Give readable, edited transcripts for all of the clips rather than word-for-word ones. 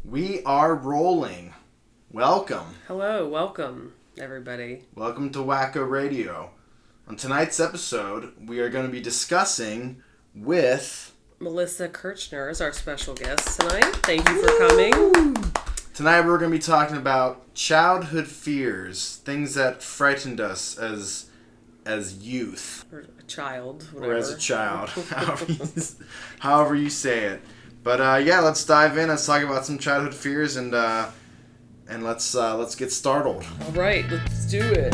We are rolling. Welcome. Hello, welcome, everybody. Welcome to Wacko Radio. On tonight's episode, we are going to be discussing with... Melissa Kirchner is our special guest tonight. Thank you for coming. Tonight we're going to be talking about childhood fears, things that frightened us as youth. Or a child, whatever. Or as a child, however you say it. But let's dive in. Let's talk about some childhood fears and let's get startled. All right, let's do it.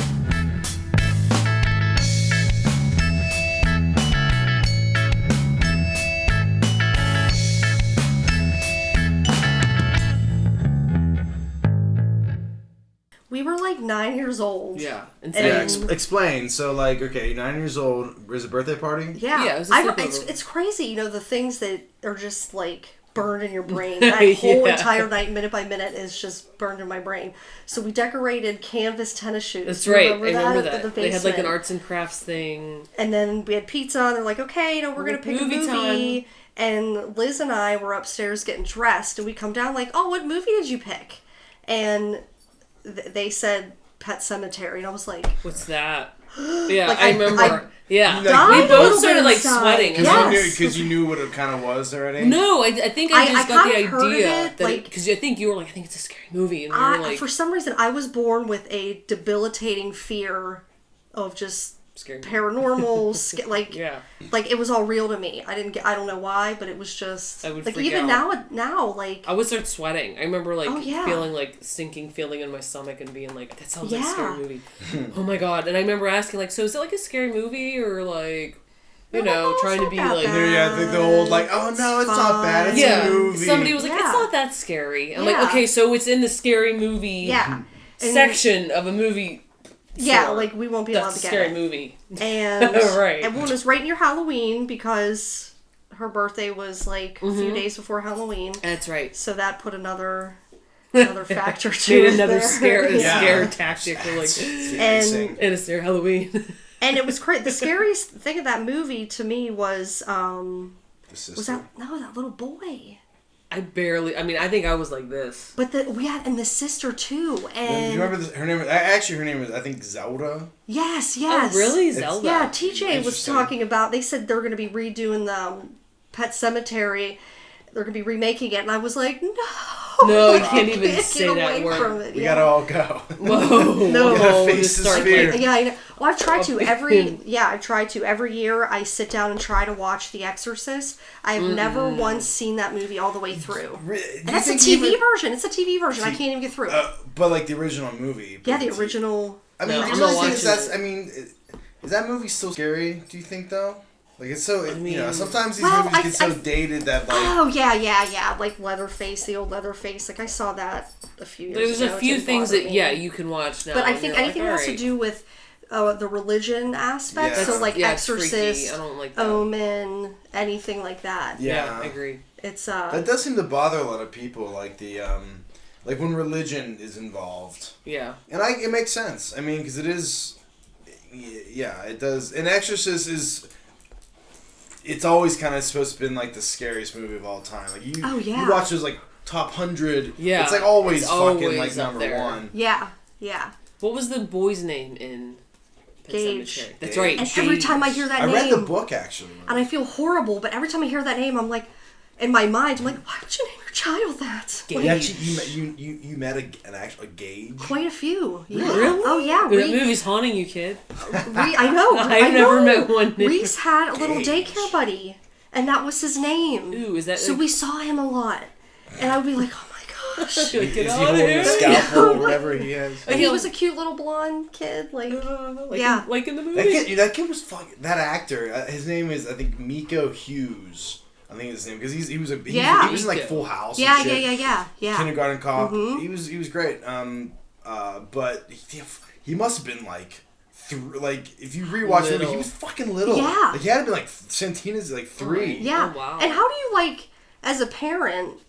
We were like 9 years old. Yeah. Explain. So, like, okay, 9 years old. Was it a birthday party? Yeah. It was a sleepover. It's crazy, you know, the things that are just like burned in your brain. That whole entire night, minute by minute, is just burned in my brain. So we decorated canvas tennis shoes. That's right. I remember that. that. They had like an arts and crafts thing. And then we had pizza, and they're like, okay, we're going to pick a movie. Time. And Liz and I were upstairs getting dressed, and we come down like, oh, what movie did you pick? And they said Pet Semetary, and I was like, what's that? Yeah, like, I remember. We both started like sweating. Because you knew what it kind of was already? No, I think I just got the idea. Because I think you were like, I think it's a scary movie. And we were like, for some reason, I was born with a debilitating fear of just scary paranormal, like it was all real to me. I don't know why, but it was just I would like freak even out. now, like I would start sweating. I remember feeling like sinking feeling in my stomach and being like, that sounds like a scary movie. Oh my god. And I remember asking like, so is it like a scary movie or like, trying to be like the old like, oh no, it's not bad, it's a movie. Somebody was like, it's not that scary. I'm like, okay, so it's in the scary movie section of a movie. Yeah, like we won't be allowed to get scary it. movie. And right. Everyone was right near Halloween because her birthday was like a few days before Halloween. That's right. So that put another factor to it. Another scare tactic for like and a scare Halloween. And it was crazy. The scariest thing of that movie to me was that little boy. I think I was like this. But and the sister too. And you remember her name? Actually, her name is I think Zelda. Yes. Oh, really, Zelda? Yeah, TJ was talking about. They said they're going to be redoing the Pet Semetary. They're going to be remaking it, and I was like, no, you can't even say that word. We gotta all go. Whoa, no, we gotta face this fear. Yeah, I know. Well, I've tried to every year. I sit down and try to watch The Exorcist. I've never once seen that movie all the way through. And that's a TV version. It's a TV version. I can't even get through. But like the original movie. Yeah, the original. I mean, I'm do not you watching think is that movie still scary? Do you think though? Like it's so, sometimes these movies get so dated that like... Oh, yeah. Like Leatherface, the old Leatherface. Like I saw that a few years ago. There's a few things that, you can watch now. But I think anything that has to do with the religion aspect, so like Exorcist, I don't like that. Omen, anything like that. Yeah, I agree. It's that does seem to bother a lot of people, like the like when religion is involved. Yeah. And it makes sense. I mean, because it is, it does. And Exorcist is... It's always kind of supposed to have been like the scariest movie of all time. Like you watch those like top 100. Yeah, it's like always fucking like number one. Yeah. What was the boy's name in Gage? Cemetery? That's right. And every time I hear that name, I read the book actually, and I feel horrible. But every time I hear that name, I'm like, in my mind, I'm like, why would you name your child that? Gage. Like, actually, you met an actual Gage. Quite a few. Yeah. Really? Oh yeah. That movie's haunting you, kid. I know. I've never met one. Reese had a little daycare buddy, and that was his name. Ooh, is that? So we saw him a lot, and I would be like, oh my gosh. Is he holding a scalpel or whatever he has? And he was a cute little blonde kid, like in the movie. That kid was fucking. That actor, his name is I think Miko Hughes. I think it's his name because he was in like Full House. Yeah. Kindergarten Cop. Mm-hmm. He was great. But he must have been like. If you rewatch it, he was fucking little. Yeah. Like he had to be like Santina's like 3. Yeah. Oh, wow. And how do you as a parent,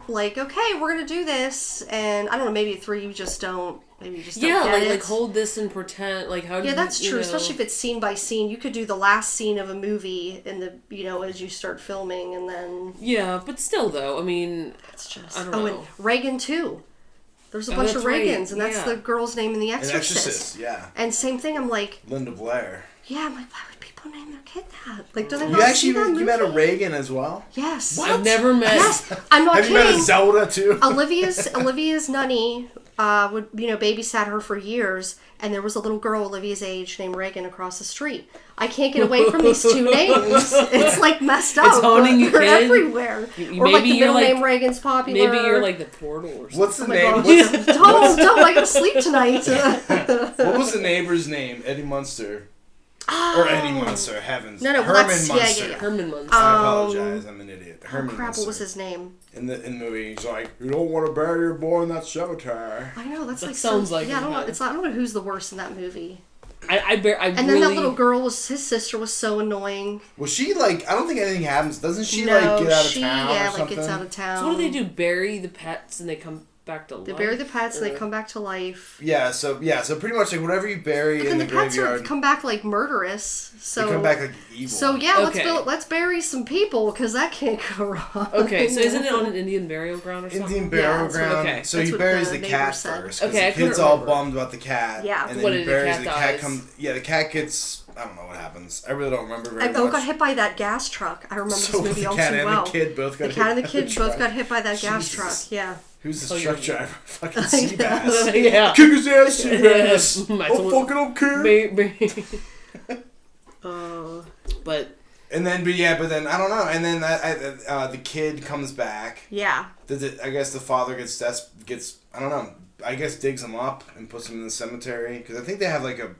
okay, we're gonna do this, and I don't know, maybe at 3 you just don't maybe you just don't get it. like hold this and pretend. Like how? Yeah, that's true. Know? Especially if it's scene by scene, you could do the last scene of a movie in the as you start filming, and then. Yeah, but still though, I mean, it's just. I don't know. And Reagan too. There's a bunch of Reagans, and that's the girl's name in The Exorcist. An Exorcist, yeah. And same thing. I'm like. Linda Blair. Yeah, I'm like, why would people name their kid that? Like, do they not see that movie? You met a Reagan as well? Yes. What? I've never met. Yes, I'm not kidding. Have you met a Zelda too? Olivia's nanny would babysat her for years, and there was a little girl Olivia's age named Reagan across the street. I can't get away from these two names. It's like messed up. It's haunting you, They're kid. Everywhere. Or like the middle name Reagan's popular. Maybe you're like the portal or something. What's the name? Don't! I gotta sleep tonight. What was the neighbor's name? Eddie Munster. Or Eddie Munster, heavens. No, Herman Munster. Yeah. Herman Munster. I apologize, I'm an idiot. Herman Munster. What was his name? In the movie, he's like, you don't want to bury your boy in that cemetery. I know, that sounds like. Yeah, I don't know. I don't know who's the worst in that movie. And then that little girl his sister was so annoying. Was she like? I don't think anything happens. Doesn't she get out of town? Yeah, or something? Gets out of town. So what do they do? Bury the pets and they come back to life? They bury the pets and they come back to life. Yeah, so pretty much like whatever you bury in the graveyard. Pets come back like murderous. So they come back like evil. So yeah, let's bury some people because that can't go wrong. Okay, so isn't it on an Indian burial ground or something? Indian burial ground. Okay. So he buries the cat first. Okay, the kid's all bummed about the cat. Yeah. And then he buries the cat. The cat gets. I don't know what happens. I really don't remember very much. Got hit by that gas truck. I remember this movie all too well. The cat and the kid both got hit. The cat and the kid both got hit by that gas truck. Yeah. Who's this truck driver? Fucking Seabass. Yeah. Kick his ass, Seabass. I fucking don't care. But. And then, but then I don't know. And then the kid comes back. Yeah. I guess the father gets I don't know. I guess digs him up and puts him in the cemetery because I think they have like a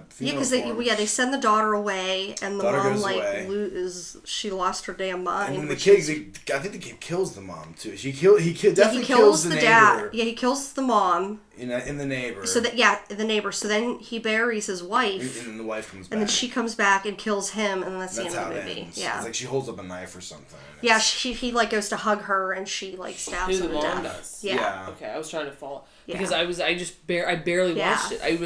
funeral. Yeah, they send the daughter away and the mom she lost her damn mind. And then the kid, I think the kid kills the mom too. He definitely kills the neighbor. Dad. Yeah, he kills the mom. In the neighbor. The neighbor. So then he buries his wife. And then the wife comes back. And then she comes back and kills him, and then that's the end of the movie. Ends. Yeah. It's like she holds up a knife or something. Yeah, he like goes to hug her, and she like stabs him to death. Does. Yeah. Okay, I was trying to follow because I barely watched it. I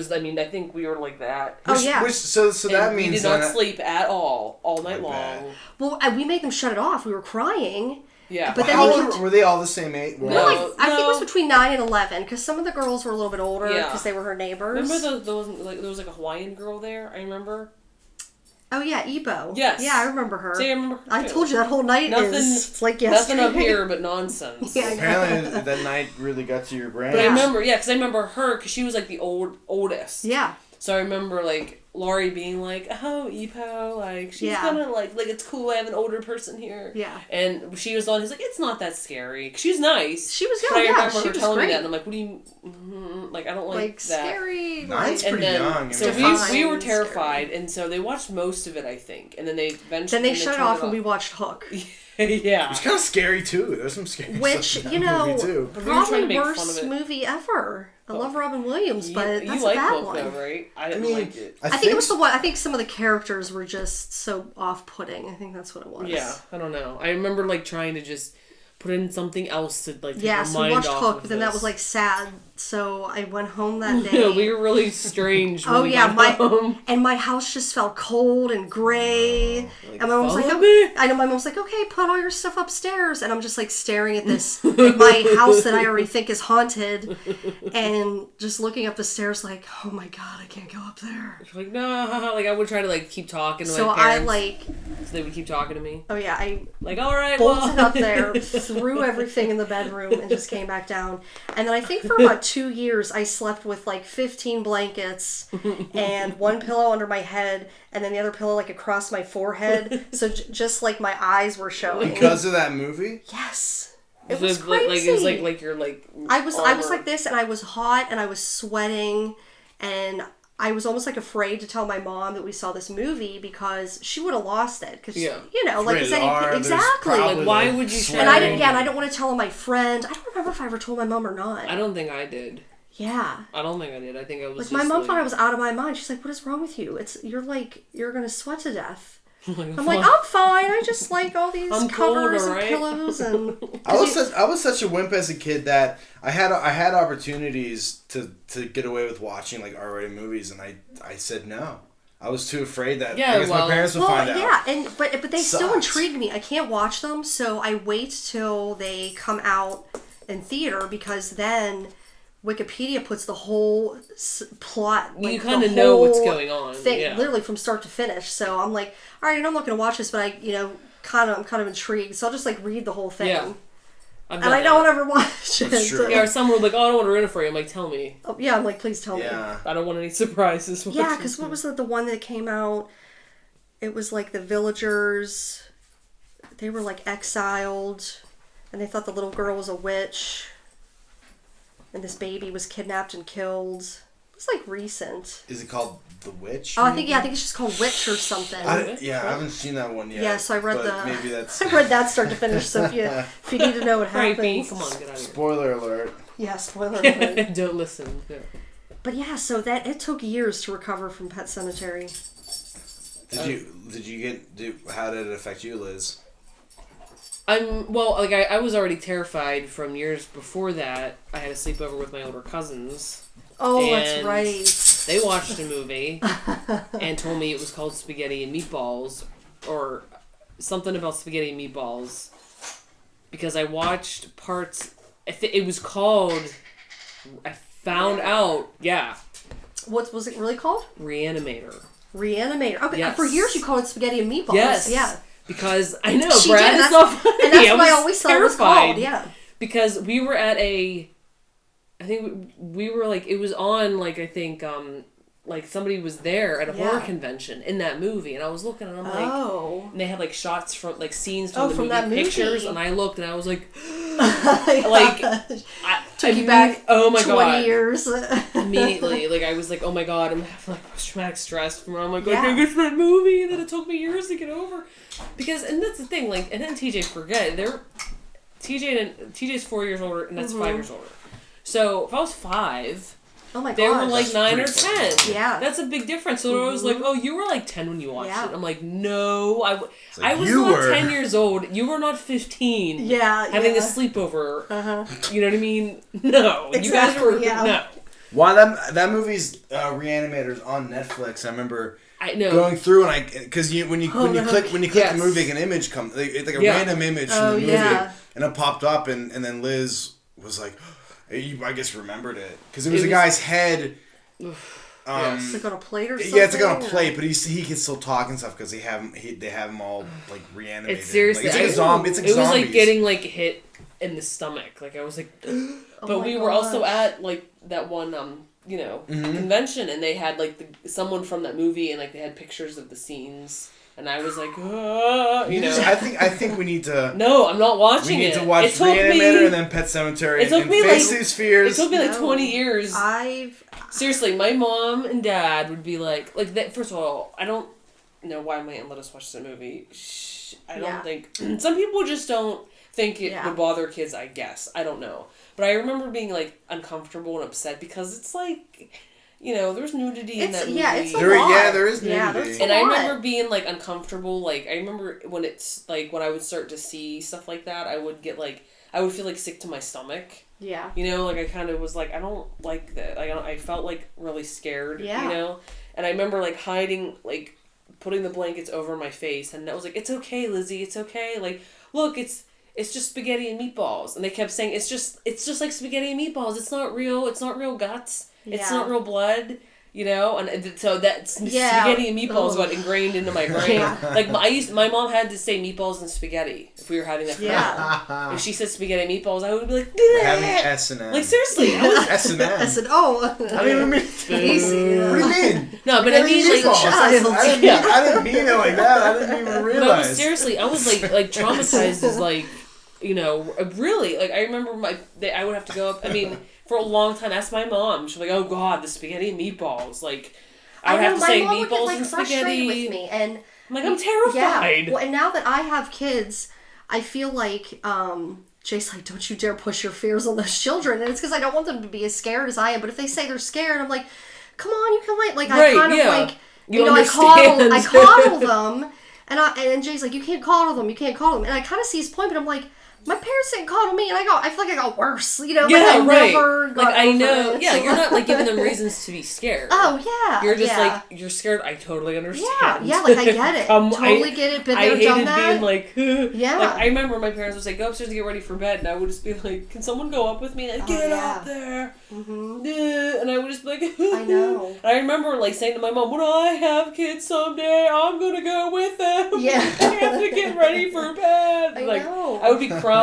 think we were like that. So that means we did not sleep at all night long. Bad. Well, we made them shut it off. We were crying. Yeah. But then were they all the same age? No, I think it was between 9 and 11 because some of the girls were a little bit older because they were her neighbors. Remember there was like a Hawaiian girl there? I remember. Oh yeah, Ebo. Yes. Yeah, I remember her. See, I remember her I told you that whole night is like yesterday. Nothing up here but nonsense. Yeah, apparently that night really got to your brain. But I remember, because I remember her because she was like the oldest. Yeah. So I remember like Laurie being like, "Oh, Epo, like she's gonna like it's cool. I have an older person here." Yeah. And she was on. He's like, "It's not that scary." She was nice. She was young. I remember her telling me that, and I'm like, "What do you like? I don't like that." Scary. Nine's pretty young. So we were terrified, and so they watched most of it, I think, and then they eventually they shut it off, and we watched Hook. Yeah. It's kind of scary too. There's some scary stuff in that movie too. Probably worst movie ever. I love Robin Williams, but that's a bad one. Though, right? I didn't like it. I think it was the one. I think some of the characters were just so off-putting. I think that's what it was. Yeah, I don't know. I remember like trying to just put in something else to like. Yeah, so we watched Hook, but then that was like sad. So I went home that day. We were really strange. When home. And my house just felt cold and gray. And my mom was like, I know my mom's like, okay, put all your stuff upstairs. And I'm just like staring at this at my house that I already think is haunted, and just looking up the stairs like, oh my god, I can't go up there. Like no, like I would try to like keep talking to my parents. So they would keep talking to me. Oh yeah, I like all right, bolted up there, threw everything in the bedroom, and just came back down. And then I think for about 2 years I slept with like 15 blankets and one pillow under my head and then the other pillow like across my forehead, so just like my eyes were showing because of that movie. Yes, it was crazy. Like it was like you're like I was like this, and I was hot and I was sweating, and I was almost like afraid to tell my mom that we saw this movie because she would have lost it. Because like exactly. Like why would you share? And I didn't. Yeah, and I don't want to tell my friend. I don't remember if I ever told my mom or not. I don't think I did. Yeah. I don't think I did. I think I was like my mom thought I was out of my mind. She's like, "What is wrong with you? You're gonna sweat to death." I'm like, I'm fine. I just like all these covers and pillows and. I was such a wimp as a kid that I had opportunities to get away with watching like R-rated movies, and I said no. I was too afraid that I guess my parents would find out. Yeah, but they still intrigue me. I can't watch them, so I wait till they come out in theater because then Wikipedia puts the whole plot. Like, you kind of know what's going on, literally from start to finish. So I'm like, all right, I know I'm not going to watch this, but I'm kind of intrigued. So I'll just like read the whole thing. Yeah. And I don't ever watch it. So. Yeah, or someone were like, oh, I don't want to ruin it for you. I'm like, tell me. Oh, yeah, I'm like, please tell me. I don't want any surprises. Yeah, because what was the one that came out? It was like the villagers. They were like exiled, and they thought the little girl was a witch. And this baby was kidnapped and killed. It's like recent. Is it called The Witch? Oh, I think it's just called Witch or something. I haven't seen that one yet. Yeah, so I read maybe that's. I read that start to finish. So if you need to know what happens, come on, get out of here. Spoiler alert. Yeah, spoiler alert. Don't listen. Yeah. But yeah, so it took years to recover from Pet Semetary. How did it affect you, Liz? I was already terrified from years before that. I had a sleepover with my older cousins. Oh, that's right. They watched a movie and told me it was called Spaghetti and Meatballs, or something about spaghetti and meatballs, because I watched parts. It was called. I found out. Yeah. What was it really called? Reanimator. Okay, yes. For years you called it Spaghetti and Meatballs. Yes. Yeah. Because I know, Brad, it's not funny. And that's what I always thought it was called, yeah. Because we were at I think we were like, it was on, like, I think, like somebody was there at a horror convention in that movie, and I was looking and I'm like, and they had like shots from, like, scenes from the movie, that movie. Pictures, and I looked and I was like, like, took you back oh my 20 years. Immediately, like, I was like, oh my god, I'm having like post-traumatic stress from, I'm like, I think it's that movie that it took me years to get over. Because, and that's the thing, like, and then TJ forget, TJ's 4 years older, and that's 5 years older. So, if I was 5, oh my god, they were like 9 or 10. Yeah. That's a big difference. So I was like, oh, you were like 10 when you watched it. I'm like, no, I was not 10 years old. You were not 15. Yeah. Having a sleepover. You know what I mean? No. Exactly, you guys were, no. Wow, that movie's Reanimator's on Netflix. I remember going through and because when you click the movie, like an image comes, like a random image from the movie, and it popped up, and then Liz was like, I guess remembered it because it was a guy's head. It's like on a plate or something. Yeah, it's like on a plate, but he can still talk and stuff because they have him all like reanimated. It's seriously, like, it's like a zombie. It's like it was zombies. like getting like hit in the stomach. Like I was like, but we were also at like that one convention, and they had like someone from that movie, and like they had pictures of the scenes. And I was like, I think we need to. No, I'm not watching it. We need to watch Reanimator and then Pet Semetary and face these fears. It took me like 20 years. Seriously, my mom and dad would be like that. First of all, I don't know why my aunt let us watch that movie. I don't think some people just don't think it would bother kids. I guess I don't know, but I remember being like uncomfortable and upset because it's like. There's nudity in that movie. Yeah, it's a lot. There is nudity. And I remember being, like, uncomfortable. Like, I remember when it's, like, when I would start to see stuff like that, I would get, like, I would feel, like, sick to my stomach. Yeah. Like, I kind of was like, I don't like that. Like, I felt, like, really scared, Yeah. And I remember, like, hiding, like, putting the blankets over my face. And I was like, it's okay, Lizzie, it's okay. Like, look, it's just spaghetti and meatballs. And they kept saying, it's just like spaghetti and meatballs. It's not real guts. It's not real blood, and so that spaghetti and meatballs got ingrained into my brain. Like my mom had to say meatballs and spaghetti if we were having that. Yeah. If she said spaghetti and meatballs, I would be like, we're having S&M. Like seriously, I was S&M. I said, I don't even mean easy. What do you mean? No, but I mean like I didn't mean it like that. I didn't even realize. But seriously, I was like traumatized as like really like I remember I would have to go up. I mean. For a long time, asked my mom. She was like, "Oh God, the spaghetti and meatballs." Like, I would have to say meatballs and spaghetti. With me, and I'm like, I'm terrified. Yeah. Well, and now that I have kids, I feel like Jay's like, "Don't you dare push your fears on those children," and it's because I don't want them to be as scared as I am. But if they say they're scared, I'm like, "Come on, you can like I kind of like I coddle them." And Jay's like, you can't coddle them. And I kind of see his point, but I'm like, my parents didn't coddle me, and I feel like I got worse, you know? Yeah, like, I right. Never got like, I know, it, yeah, so. you're not, like, giving them reasons to be scared. Oh, yeah. You're just, like, you're scared, I totally understand. Yeah, like, I get it. Totally get it, been there, done that. I hated being, like, yeah. Like, I remember my parents would say, go upstairs to get ready for bed, and I would just be like, can someone go up with me? And get up there. Mm-hmm. And I would just be like, I know. And I remember, like, saying to my mom, when I have kids someday, I'm gonna go with them. Yeah. I have to get ready for bed. I like, know. I would be crying.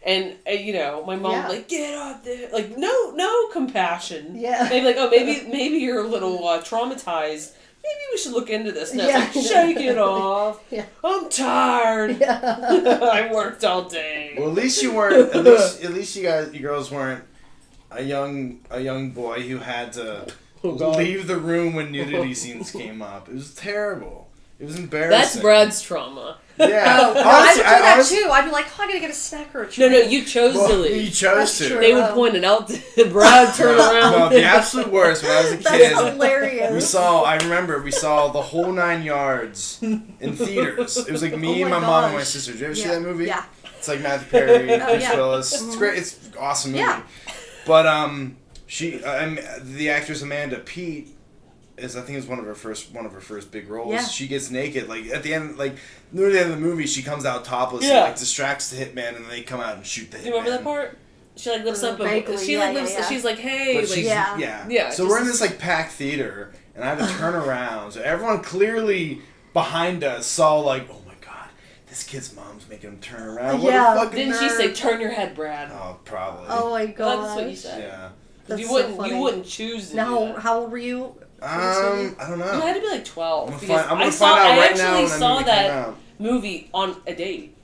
And, you know, my mom would like, get up there. Like, no compassion. Yeah. Maybe like, oh, maybe you're a little traumatized. Maybe we should look into this now. Yeah. Like, shake it off. Yeah. I'm tired. Yeah. I worked all day. Well, at least you weren't. At least you girls weren't a young boy who had to leave the room when nudity scenes came up. It was terrible. It was embarrassing. That's Brad's trauma. Yeah. Oh, I would do that too. I'd be like, oh, I gotta get a snack or a treat. No, you chose to leave. You chose That's to. true. They would point it out to Brad, turn around. No, the absolute worst when I was a kid. That's hilarious. I remember we saw the whole 9 yards in theaters. It was like me and my mom and my sister. Did you ever see that movie? Yeah. It's like Matthew Perry, Bruce yeah. Willis. It's great. It's an awesome movie. Yeah. But the actress Amanda Peet is, I think, is one of her first big roles. Yeah. She gets naked, like at the end, like near the end of the movie, she comes out topless and like distracts the hitman, and they come out and shoot the hitman. Do you remember that part? She like lifts up vaguely, she's like, hey, But like, yeah. So we're in this like packed theater, and I have to turn around. So everyone clearly behind us saw like, oh my god, this kid's mom's making him turn around. What a fucking Didn't nerd. she say, turn your head, Brad? Oh, probably. Oh my god. That's what you said. Yeah. That's You so wouldn't choose to do Now, that. how old were you? I don't know. You had to be like 12. I'm gonna find out right now when that saw movie that came out. movie on a date.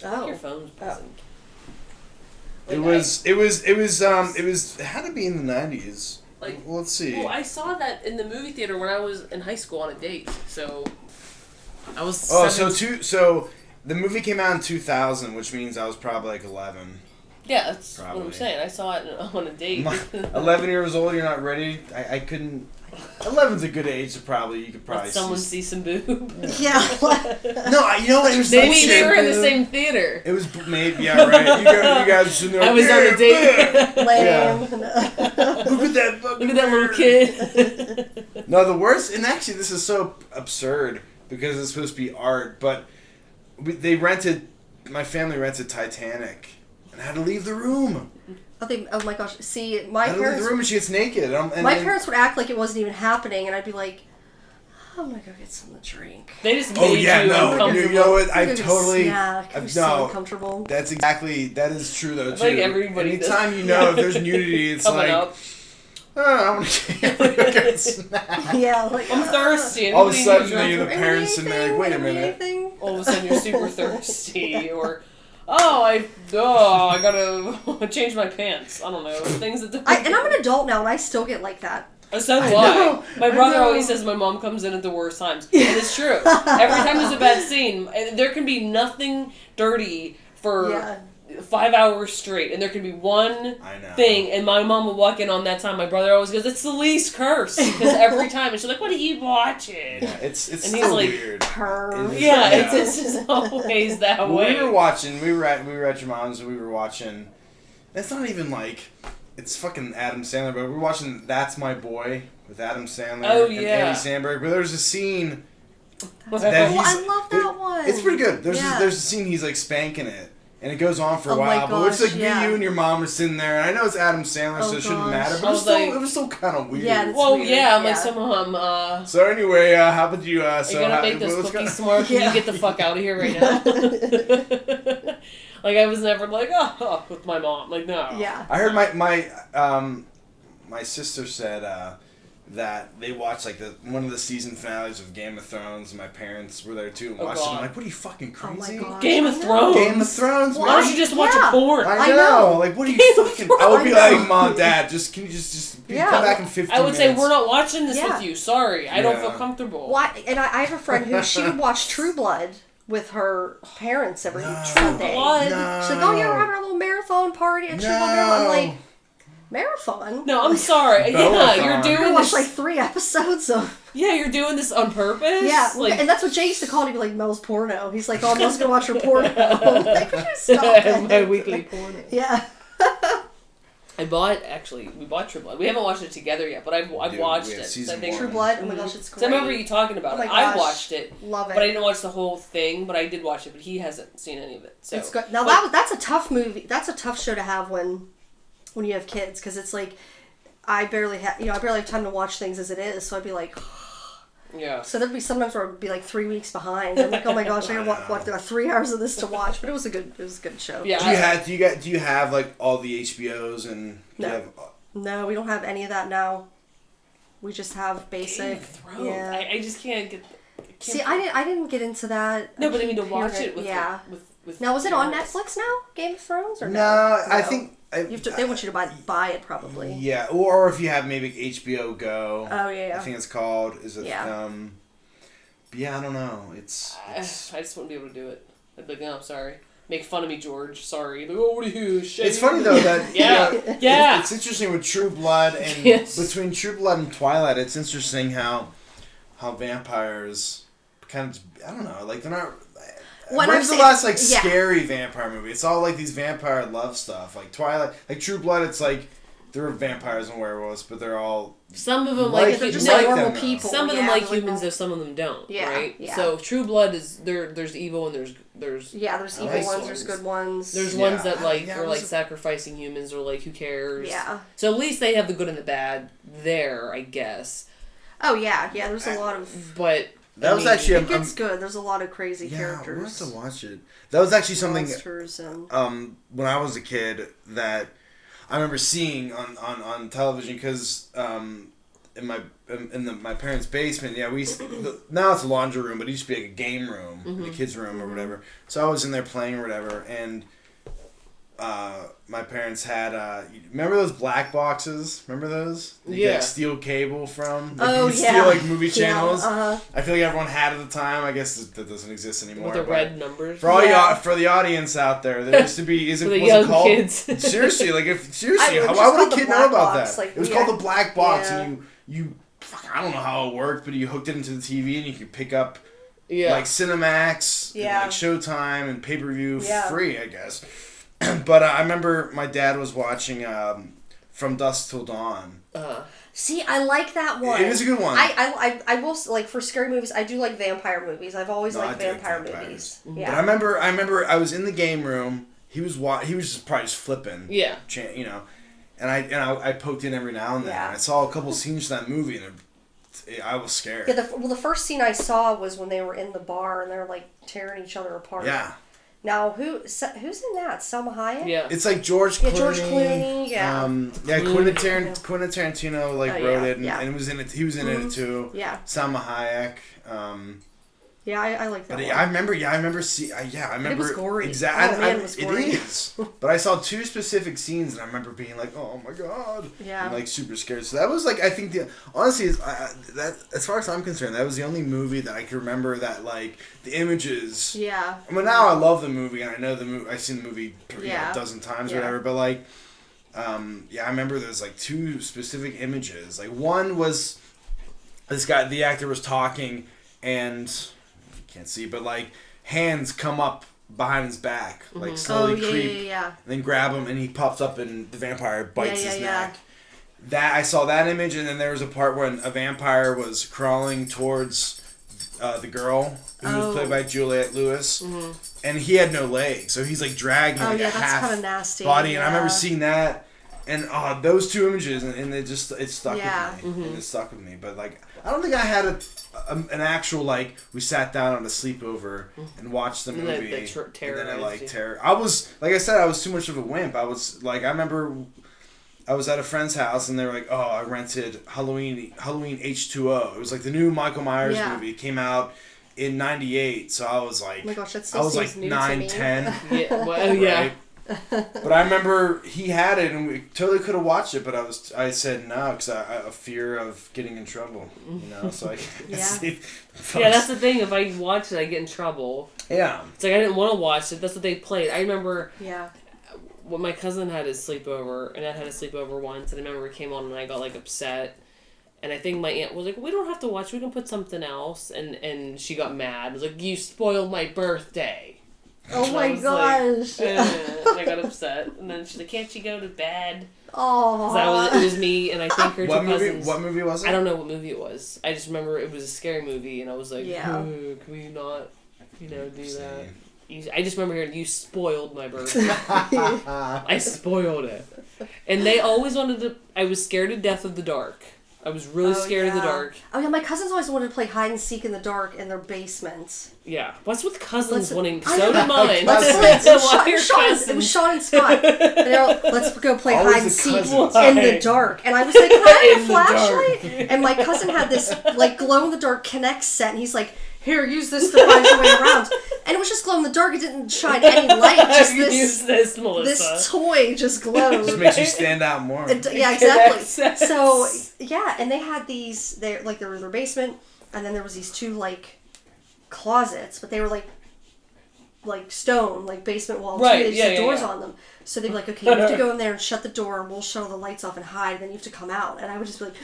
Oh. Your phone's buzzing. It had to be in the 90s. Like, well, let's see. Well, I saw that in the movie theater when I was in high school on a date. So I was. So the movie came out in 2000, which means I was probably like 11. Yeah, that's Probably. what I'm saying. I saw it on a date. 11 years old, you're not ready. I couldn't. 11's a good age to you could probably Let someone see some boob. Yeah. No, you know what? It was Maybe they were in the same theater. It was maybe, yeah, right. You guys should know. I was on a date. Lame. Look at that fucking Look at that little kid. No, the worst, and actually this is so absurd because it's supposed to be art, but my family rented Titanic, and I had to leave the room. Oh my gosh. See, my I had to leave the room and she gets naked. My parents would act like it wasn't even happening, and I'd be like, I'm gonna go get something to drink. They just made you uncomfortable. You know what? I totally... so uncomfortable. That is true though, too. Like everybody Anytime does. you know if there's nudity, it's Coming like... up. Oh, I'm gonna get a snack. Yeah, like... I'm thirsty. All of a sudden, Anybody you're the parents and they're like, wait a minute. All of a sudden, you're super thirsty, or... I gotta change my pants. I don't know. Things that... and I'm an adult now, and I still get like that. So do I. My brother always says my mom comes in at the worst times. And it's true. Every time there's a bad scene, there can be nothing dirty for 5 hours straight, and there can be one thing, and my mom will walk in on that time. My brother always goes, "It's the least curse," because every time, and she's like, "What are you watching?" Yeah, it's and so he's like, weird. It's just always that way. We were watching. We were at your mom's, and we were watching. It's not even like it's fucking Adam Sandler, but we were watching That's My Boy with Adam Sandler and Andy Samberg. But there's a scene. I love that one. It's pretty good. There's a scene he's like spanking it. And it goes on for a while, but it's like me, you, and your mom are sitting there, and I know it's Adam Sandler, so it shouldn't matter, but it was still kind of weird. Yeah, I'm like, so Mom, So anyway, how about you, are you gonna make those cookies tomorrow? Can you get the fuck out of here right now? Like, I was never like, with my mom, like, no. Yeah. I heard my sister said, that they watched like one of the season finales of Game of Thrones, and my parents were there too and watched it. I'm like, what are you, fucking crazy? Oh my Game of Thrones? Game of Thrones, Why don't you just watch a porn? I know. Like, what are you fucking... I would be like, Mom, Dad, can you just come back in 15 minutes? I would say, we're not watching this with you. Sorry. I don't feel comfortable. Why? And I have a friend who, she would watch True Blood with her parents every Sunday. Blood? She's like, oh yeah, we're having a little marathon party at True Blood. I'm like... Marathon? No, I'm sorry. You're doing watch like 3 episodes of... Yeah, you're doing this on purpose? Yeah, and that's what Jay used to call it. He'd be like, Mel's porno. He's like, oh, Mel's gonna watch her porno. Like, would you stop it? My weekly porno. Yeah. we bought True Blood. We haven't watched it together yet, but I've watched it. Season I think True Blood? Oh my gosh, it's great. So I remember you talking about it. I watched it. Love it. But I didn't watch the whole thing, but I did watch it, but he hasn't seen any of it. So. It's good. Now, that's a tough movie. That's a tough show to have when you have kids, because it's like, I barely have time to watch things as it is, so I'd be like... Yeah. So there'd be sometimes where I'd be like 3 weeks behind. I'm like, oh my gosh, I got what 3 hours of this to watch. But it was a good show. Yeah. Do you have like all the HBOs and? No, we don't have any of that now. We just have basic. Game of Thrones. Yeah. I just can't get. See, I didn't get into that. No, but I mean to watch it with. Yeah. With now, was it on Netflix now? Game of Thrones or no? No, I think. They want you to buy it probably. Yeah, or if you have maybe HBO Go. Oh yeah. I think it's called. Is it? Yeah. But yeah, I don't know. It's I just wouldn't be able to do it. I'd be like, no, I'm sorry. Make fun of me, George. Sorry. Like, oh, what are you? Shit. It's funny though that yeah. It's interesting with True Blood and between True Blood and Twilight. It's interesting how vampires kind of, I don't know, like they're not. When's the last scary vampire movie? It's all like these vampire love stuff. Like Twilight, like True Blood. It's like there are vampires and werewolves, but they're all some of them they're just like normal people. Some of them like humans, though some of them don't. Yeah, right. Yeah. So True Blood is there's evil and there's there's evil ones. There's good ones. There's ones that are like sacrificing humans or like who cares. Yeah. So at least they have the good and the bad there, I guess. Oh yeah. There's a lot of but. That was actually it gets good. There's a lot of crazy characters. Yeah, we'll have to watch it. That was actually something. When I was a kid that I remember seeing on television because in my parents' basement. Yeah, now it's a laundry room, but it used to be like a game room, a kid's room or whatever. So I was in there playing or whatever, and my parents had remember those black boxes? Remember those? You like steal cable from. Steal like movie channels. Yeah, I feel like everyone had at the time. I guess that doesn't exist anymore. With the red numbers. For all for the audience out there, there used to be. What's it called? Kids. Seriously, why would a kid know about that? Like, it was called the black box, and you. I don't know how it worked, but you hooked it into the TV, and you could pick up. Like Cinemax, and like Showtime, and pay-per-view free, I guess. But I remember my dad was watching From Dusk Till Dawn. See, I like that one. It is a good one. I will, like, for scary movies, I do like vampire movies. I've always liked vampire movies. Yeah. But I remember I was in the game room. He was just probably just flipping. Yeah. And I poked in every now and then. Yeah. And I saw a couple scenes from that movie, and I was scared. Yeah. The first scene I saw was when they were in the bar and they're like tearing each other apart. Yeah. Now, who's in that? Salma Hayek? Yeah. It's like George Clooney. George Clooney, Quentin Tarantino wrote it, and it was in it. He was in it too. Yeah. Salma Hayek. Yeah, I like that. But one. I remember. It was gory. Exactly. Oh, man, it was gory. It is. But I saw 2 specific scenes, and I remember being like, "Oh my god!" Yeah. And like super scared. So that was like, I think honestly, that as far as I'm concerned, that was the only movie that I can remember that like the images. Yeah. I mean, now I love the movie, and I know the movie. I've seen the movie a dozen times or whatever. But like, I remember there's like 2 specific images. Like one was this guy, the actor was talking, and. Can't see, but like hands come up behind his back, like slowly creep, and then grab him, and he pops up, and the vampire bites his neck. That I saw that image, and then there was a part when a vampire was crawling towards the girl who was played by Juliette Lewis, and he had no legs, so he's like dragging like a half kind of nasty body, and I remember seeing that, and those 2 images, and it stuck with me, and it stuck with me, but like I don't think I had an actual like we sat down on a sleepover and watched the movie. And then I like terror. I was like I said, I was too much of a wimp. I was like I remember I was at a friend's house and they were like, "Oh, I rented Halloween H2O." It was like the new Michael Myers movie. It came out in '98, so I was like, oh my gosh, that still seems new 9, to me. 10. Yeah, well, yeah. But I remember he had it, and we totally could have watched it. But I said no because I a fear of getting in trouble. So I that's the thing. If I watch it, I get in trouble. Yeah, it's like I didn't want to watch it. That's what they played. I remember. Yeah. when my cousin had his sleepover, and I had a sleepover once, and I remember it came on and I got like upset. And I think my aunt was like, we don't have to watch, we can put something else. And she got mad. I was like, you spoiled my birthday. Oh my gosh. Like, and I got upset. And then she's like, can't you go to bed? Oh. It was me, and I think her two cousins. What movie was it? I don't know what movie it was. I just remember it was a scary movie, and I was like, can we not, do that? I just remember hearing, you spoiled my birthday. I spoiled it. And they always wanted to, I was scared to death of the dark. I was really scared of the dark. Oh yeah, my cousins always wanted to play hide and seek in the dark in their basement. Yeah. What's with cousins wanting, so did mine. It was Sean and Scott. And they're like, let's go play hide and seek in the dark. And I was like, can I have a flashlight? And my cousin had this like glow in the dark Kinect set, and he's like, here, use this to find your way around. And it was just glow in the dark. It didn't shine any light. Just this, Melissa. This toy just glowed. Just makes you stand out more. Yeah, exactly. So, yeah, and they had these, there were their basement, and then there was these two, like, closets, but they were, like stone, like basement walls. Right, They just had doors on them. So they'd be like, okay, you have to go in there and shut the door, and we'll shut all the lights off and hide, and then you have to come out. And I would just be like,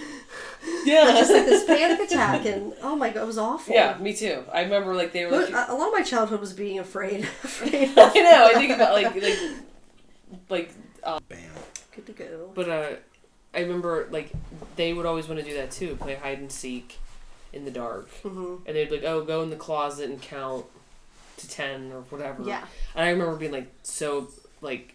just like this panic attack, and oh my god, it was awful. Yeah, me too. I remember like they were. A lot of my childhood was being afraid. I know. I think about like. Bam. Good to go. But I remember like they would always want to do that too, play hide and seek in the dark, and they'd be like, oh, go in the closet and count to 10 or whatever. Yeah. And I remember being like so like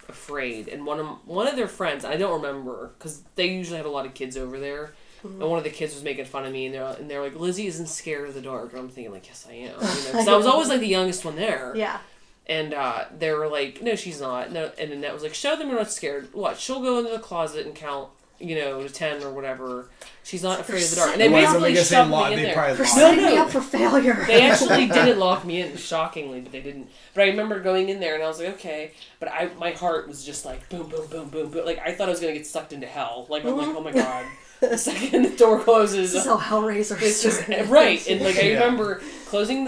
afraid, and one of their friends, I don't remember because they usually had a lot of kids over there, and one of the kids was making fun of me, and they're like, Lizzie isn't scared of the dark, and I'm thinking like, yes I am, because I was always like the youngest one there. Yeah. And they were like, no, she's not. No, and Annette was like, show them you're not scared. What? She'll go into the closet and count, to 10 or whatever. She's not afraid of the dark. And they basically shoved me in there. They're setting me up for failure. They actually didn't lock me in, shockingly, but they didn't. But I remember going in there and I was like, okay. But my heart was just like, boom, boom, boom, boom, boom. Like, I thought I was going to get sucked into hell. Like, I'm like, oh my god. The second the door closes. This is how Hellraiser is. Right. And like, I remember closing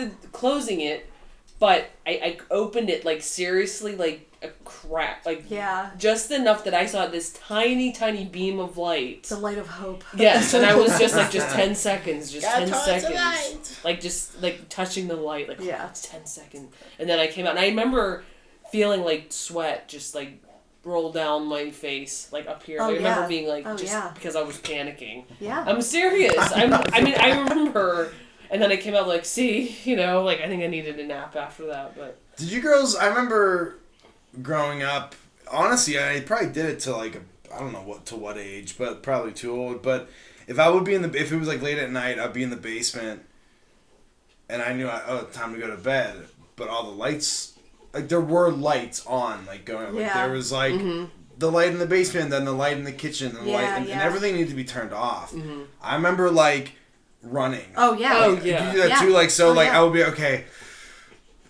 it. But I opened it, like, seriously, like, a crack. Like, just enough that I saw this tiny, tiny beam of light. The light of hope. Yes, and I was just, like, just 10 seconds. Just 10 seconds. Like, just, like, touching the light. Like, oh, it's 10 seconds. And then I came out. And I remember feeling, like, sweat just, like, roll down my face, like, up here. I remember being, like, because I was panicking. Yeah. I'm serious. I remember... And then I came out like, see, like I think I needed a nap after that. But did you girls? I remember growing up. Honestly, I probably did it to like I don't know what age, but probably too old. But if it was like late at night, I'd be in the basement, and I knew time to go to bed. But all the lights, like there were lights on, like going. Like there was like the light in the basement, then the light in the kitchen, and the light, and everything needed to be turned off. Mm-hmm. I remember like. Running. Oh yeah. Like, you do that too. Like so. I would be okay.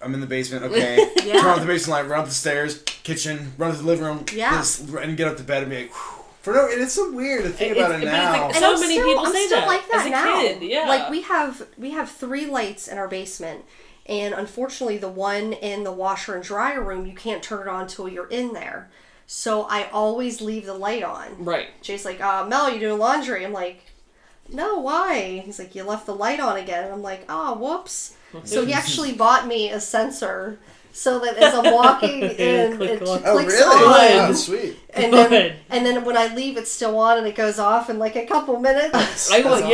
I'm in the basement. Okay. Turn off the basement light. Run up the stairs. Kitchen. Run to the living room. Yeah. And get up to bed and be like. And it's so weird to think about it now. Like, so many people say that. Like that as a now. Kid. Yeah. Like we have 3 lights in our basement, and unfortunately the one in the washer and dryer room you can't turn it on until you're in there. So I always leave the light on. Right. Jay's like, Mel, you doing laundry? I'm like. No, why? He's like, you left the light on again. And I'm like, whoops. So he actually bought me a sensor so that as I'm walking in, it clicks on. Oh, sweet. And then when I leave, it's still on and it goes off in like a couple minutes. Awesome.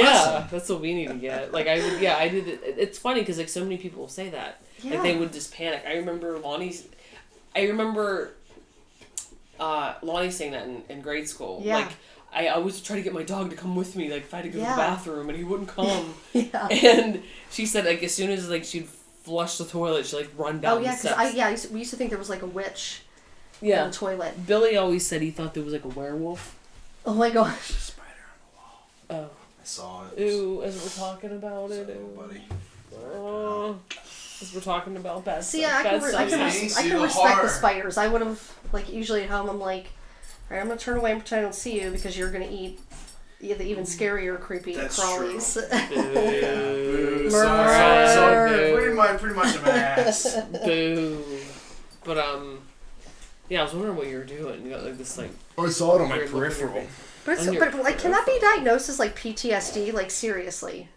That's what we need to get. Like I did it. It's funny because like so many people will say that. Yeah. Like they would just panic. I remember Lonnie saying that in grade school. Yeah. Like, I always try to get my dog to come with me, like, if I had to go to the bathroom, and he wouldn't come. Yeah. And she said, like, as soon as, like, she'd flush the toilet, she'd, like, run down the steps. We used to think there was, like, a witch in the toilet. Billy always said he thought there was, like, a werewolf. Oh, my gosh. There's a spider on the wall. Oh. I saw it. Ooh, as we're talking about it. Ooh, buddy. Oh. As we're talking about bad See, stuff. I can respect the spiders. I would have, like, usually at home, I'm like... Alright, I'm going to turn away and pretend I don't see you because you're going to eat the even scarier, creepy crawlies. Boo. So pretty much a mess. Boo. But, Yeah, I was wondering what you were doing. You got like this like. I saw it on my peripheral. But like, can that be diagnosed as like PTSD? Like seriously.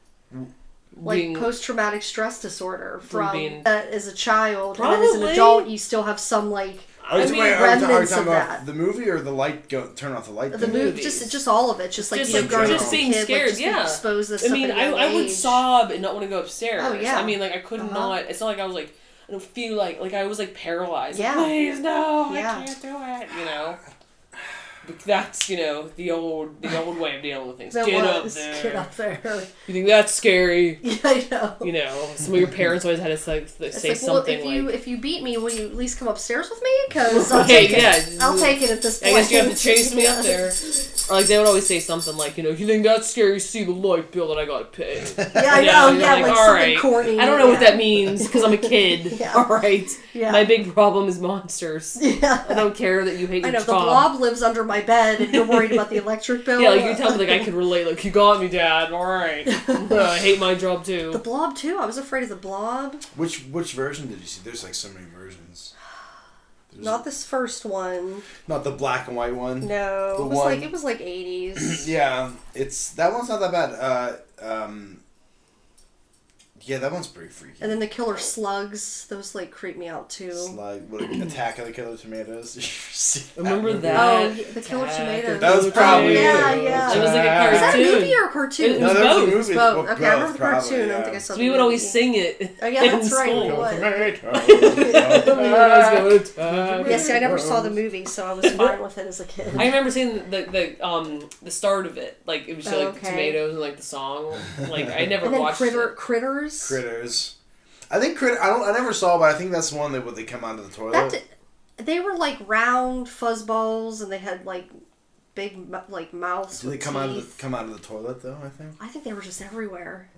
Like post-traumatic stress disorder from being, as a child, probably. And then as an adult, you still have some like remnants of that. The movie or the light turn off the light. The movie, just all of it, just like just being scared. Like, yeah, exposed to stuff. I would sob and not want to go upstairs. Oh yeah. I mean, like I could not. It's not like I was like I don't feel like I was like paralyzed. Yeah. Like, please no, I can't do it. You know. But that's, you know, the old way of dealing with things. Get up there. You think that's scary? Yeah, I know. You know, some of your parents always had to say something well, if you beat me, will you at least come upstairs with me? Because I'll take it. I'll take it at this point. I guess you have to chase me up there. Or like they would always say something like, you know, you think that's scary? See the light bill that I got to pay. Yeah, I know. Yeah, like all right. Corny. I don't know what that means because I'm a kid. Yeah. All right. Yeah. My big problem is monsters. Yeah. I don't care that you hate your job. The blob lives under my bed and you're worried about the electric bill. Yeah, like you tell me like I could relate. Like you got me, Dad. All right. I hate my job too. The Blob too. I was afraid of the Blob. Which version did you see? There's like so many versions. Not this first one. Not the black and white one. No, it was like 80s. Yeah, that one's not that bad. Yeah, that one's pretty freaky. And then the killer slugs, those like creep me out too. Attack of the Killer Tomatoes. Remember that? Oh, the Killer Tomatoes. That was probably yeah. It was like a cartoon. Was that a movie or a cartoon? It was both. It was both. Okay, I remember the cartoon. Yeah. I don't think I saw the we would always sing it. Oh yeah, that's right. Yeah, see, I never saw the movie, so I was fine with it as a kid. I remember seeing the start of it. Like it was like the tomatoes and like the song. Like I never watched Critters. I think I never saw, but I think that's the one that they come out of the toilet. They were like round fuzzballs, and they had like big like mouths. Did they come out of the toilet though? I think they were just everywhere.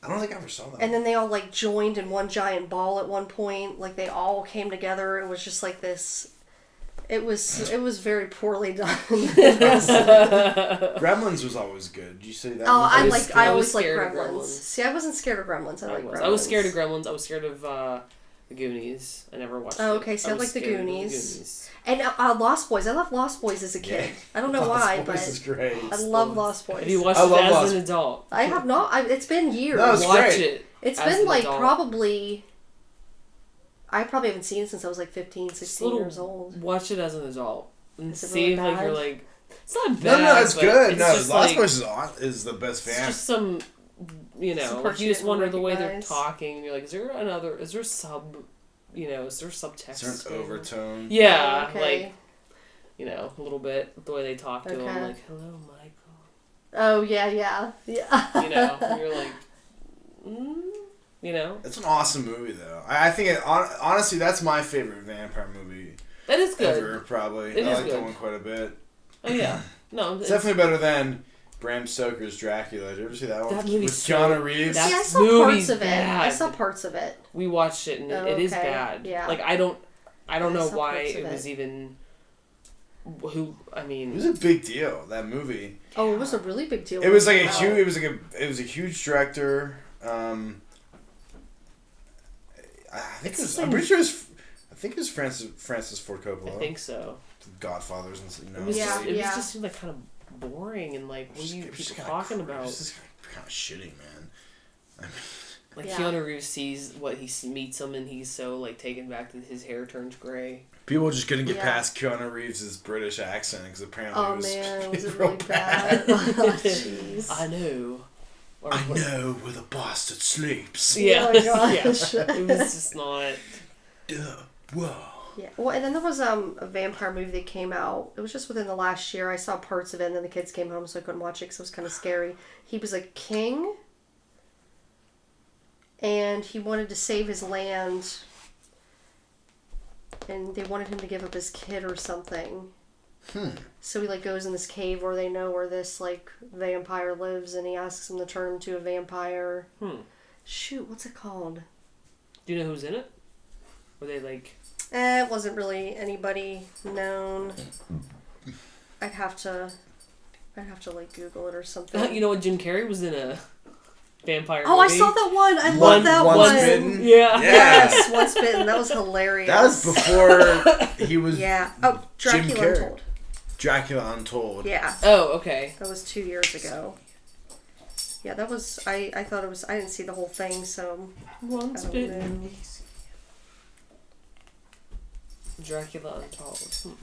I don't think I ever saw that. And then they all like joined in one giant ball at one point. Like they all came together. It was just like this. It was very poorly done. Gremlins was always good. Did you say that? Oh, I always liked Gremlins. See, I wasn't scared of Gremlins. I liked Gremlins. I was scared of Gremlins. I was scared of the Goonies. I never watched. Oh, okay. See, I like the Goonies. And Lost Boys. I loved Lost Boys as a kid. Yeah. I don't know why, but is great. I love Lost Boys. Have you watched it as an adult? I have not. It's been years. No, Watch it. It's been like probably. I probably haven't seen it since I was like 15, 16 years old. Watch it as an adult and see if like you're like it's not bad. No, it's good. Lost Boys is the best fan. It's just some, you know, you just wonder the way they're talking. You're like, is there subtext? Is there an overtone? Yeah, like, you know, a little bit the way they talk to him, like, hello, Michael. Oh yeah. You know, and you're like, you know, it's an awesome movie though. I think honestly that's my favorite vampire movie. That is good. Ever, probably. I like that one quite a bit. Oh yeah, no, it's definitely better than Bram Stoker's Dracula. Did you ever see that one? That movie with Keanu Reeves. I saw parts of it. I saw parts of it. We watched it and it is bad. Yeah. Like I don't know why it was even. It was a big deal, that movie. Oh, it was a really big deal. It was like it was a huge director. I'm pretty sure it was Francis Ford Coppola. I think so. Godfathers and it was just seemed like kind of boring and like what are you people talking about? It's just kind of shitty, man. I mean, like Keanu Reeves sees what he meets him and he's so like taken back that his hair turns gray. People just couldn't get past Keanu Reeves' British accent because apparently it was real bad. Oh, jeez. I know. I know where the bastard sleeps. Yeah. Oh my gosh. Yeah. It was just not. Whoa. Yeah. Well, and then there was a vampire movie that came out. It was just within the last year. I saw parts of it, and then the kids came home, so I couldn't watch it because it was kind of scary. He was a king, and he wanted to save his land, and they wanted him to give up his kid or something. So he goes in this cave where they know where this vampire lives, and he asks him to turn him to a vampire. Shoot, what's it called? Do you know who's in it? Were they it wasn't really anybody known. I'd have to Google it or something. You know what? Jim Carrey was in a vampire movie. I saw that one. I love that one. Once Bitten? Yeah. Yes, Once Bitten. That was hilarious. That was before he was Dracula Untold. Dracula Untold. Yeah. Oh, okay. That was 2 years ago. Yeah, that was... I thought it was... I didn't see the whole thing, so... Once Bitten. Dracula Untold.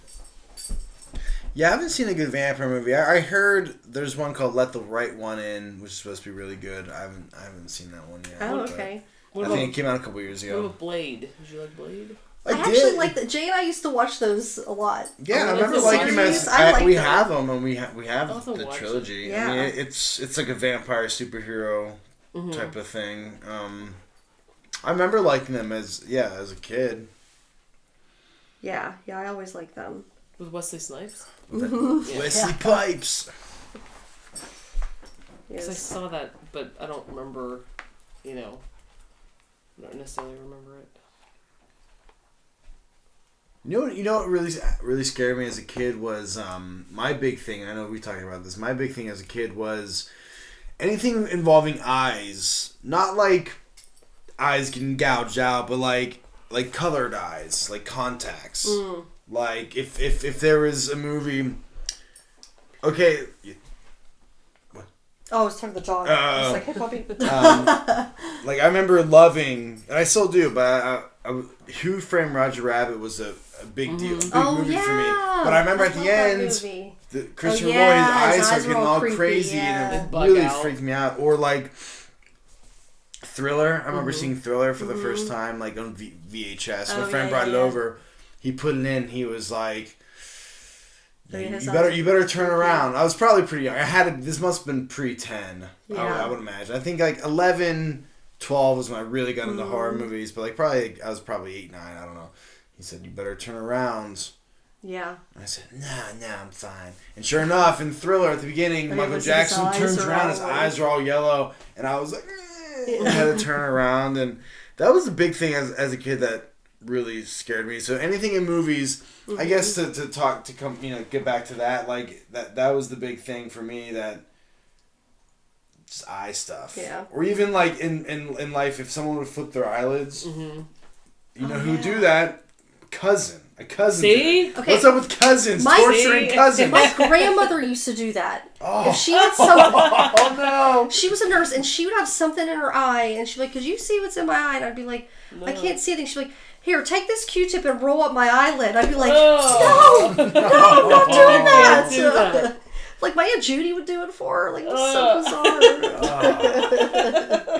Yeah, I haven't seen a good vampire movie. I heard there's one called Let the Right One In, which is supposed to be really good. I haven't seen that one yet. Oh, okay. I think it came out a couple years ago. What about Blade? Did you like Blade? I actually like that. Jay and I used to watch those a lot. Yeah, I remember liking them as we have them, and we have the trilogy. Yeah. I mean, it's like a vampire superhero type of thing. I remember liking them as a kid. Yeah, I always liked them. With Wesley Snipes? Wesley Pipes. Because I saw that, but I don't remember, I don't necessarily remember it. You know what really scared me as a kid was my big thing. I know we talked about this. My big thing as a kid was anything involving eyes, not like eyes getting gouged out, but like colored eyes, like contacts. Like if there was a movie, okay. What? Oh, I was talking to the dog. I was like, hey, puppy. Like I remember loving, and I still do, but Who Framed Roger Rabbit was a big deal, a big movie for me. But I remember at the end, Christopher Lloyd's eyes are getting all creepy, crazy, and it really freaked me out. Or like Thriller. I remember seeing Thriller for the first time, like on VHS. My friend brought it over. He put it in. He was like, "You better turn around." I was probably pretty young. This must have been pre-10. Yeah. I would imagine. I think like 11, 12 was when I really got into horror movies. But like I was probably 8, 9. I don't know. He said, "You better turn around." Yeah. And I said, "Nah, I'm fine." And sure enough, in Thriller at the beginning, Michael Jackson turns around. His eyes are all yellow, and I was like, I had to turn around, and that was a big thing as a kid that really scared me. So anything in movies, I guess get back to that, like that was the big thing for me, that just eye stuff. Yeah. Or even like in life, if someone would flip their eyelids, you know who would do that? A cousin. See? Okay. What's up with cousins? Torturing cousins. My grandmother used to do that. Oh. If she had something, oh no! She was a nurse, and she would have something in her eye, and she'd be like, "Could you see what's in my eye?" And I'd be like, "I can't see anything." She'd be like, "Here, take this Q-tip and roll up my eyelid." I'd be like, "No, I'm not doing that." Do that. Like my Aunt Judy would do it for her. Like, it was so bizarre.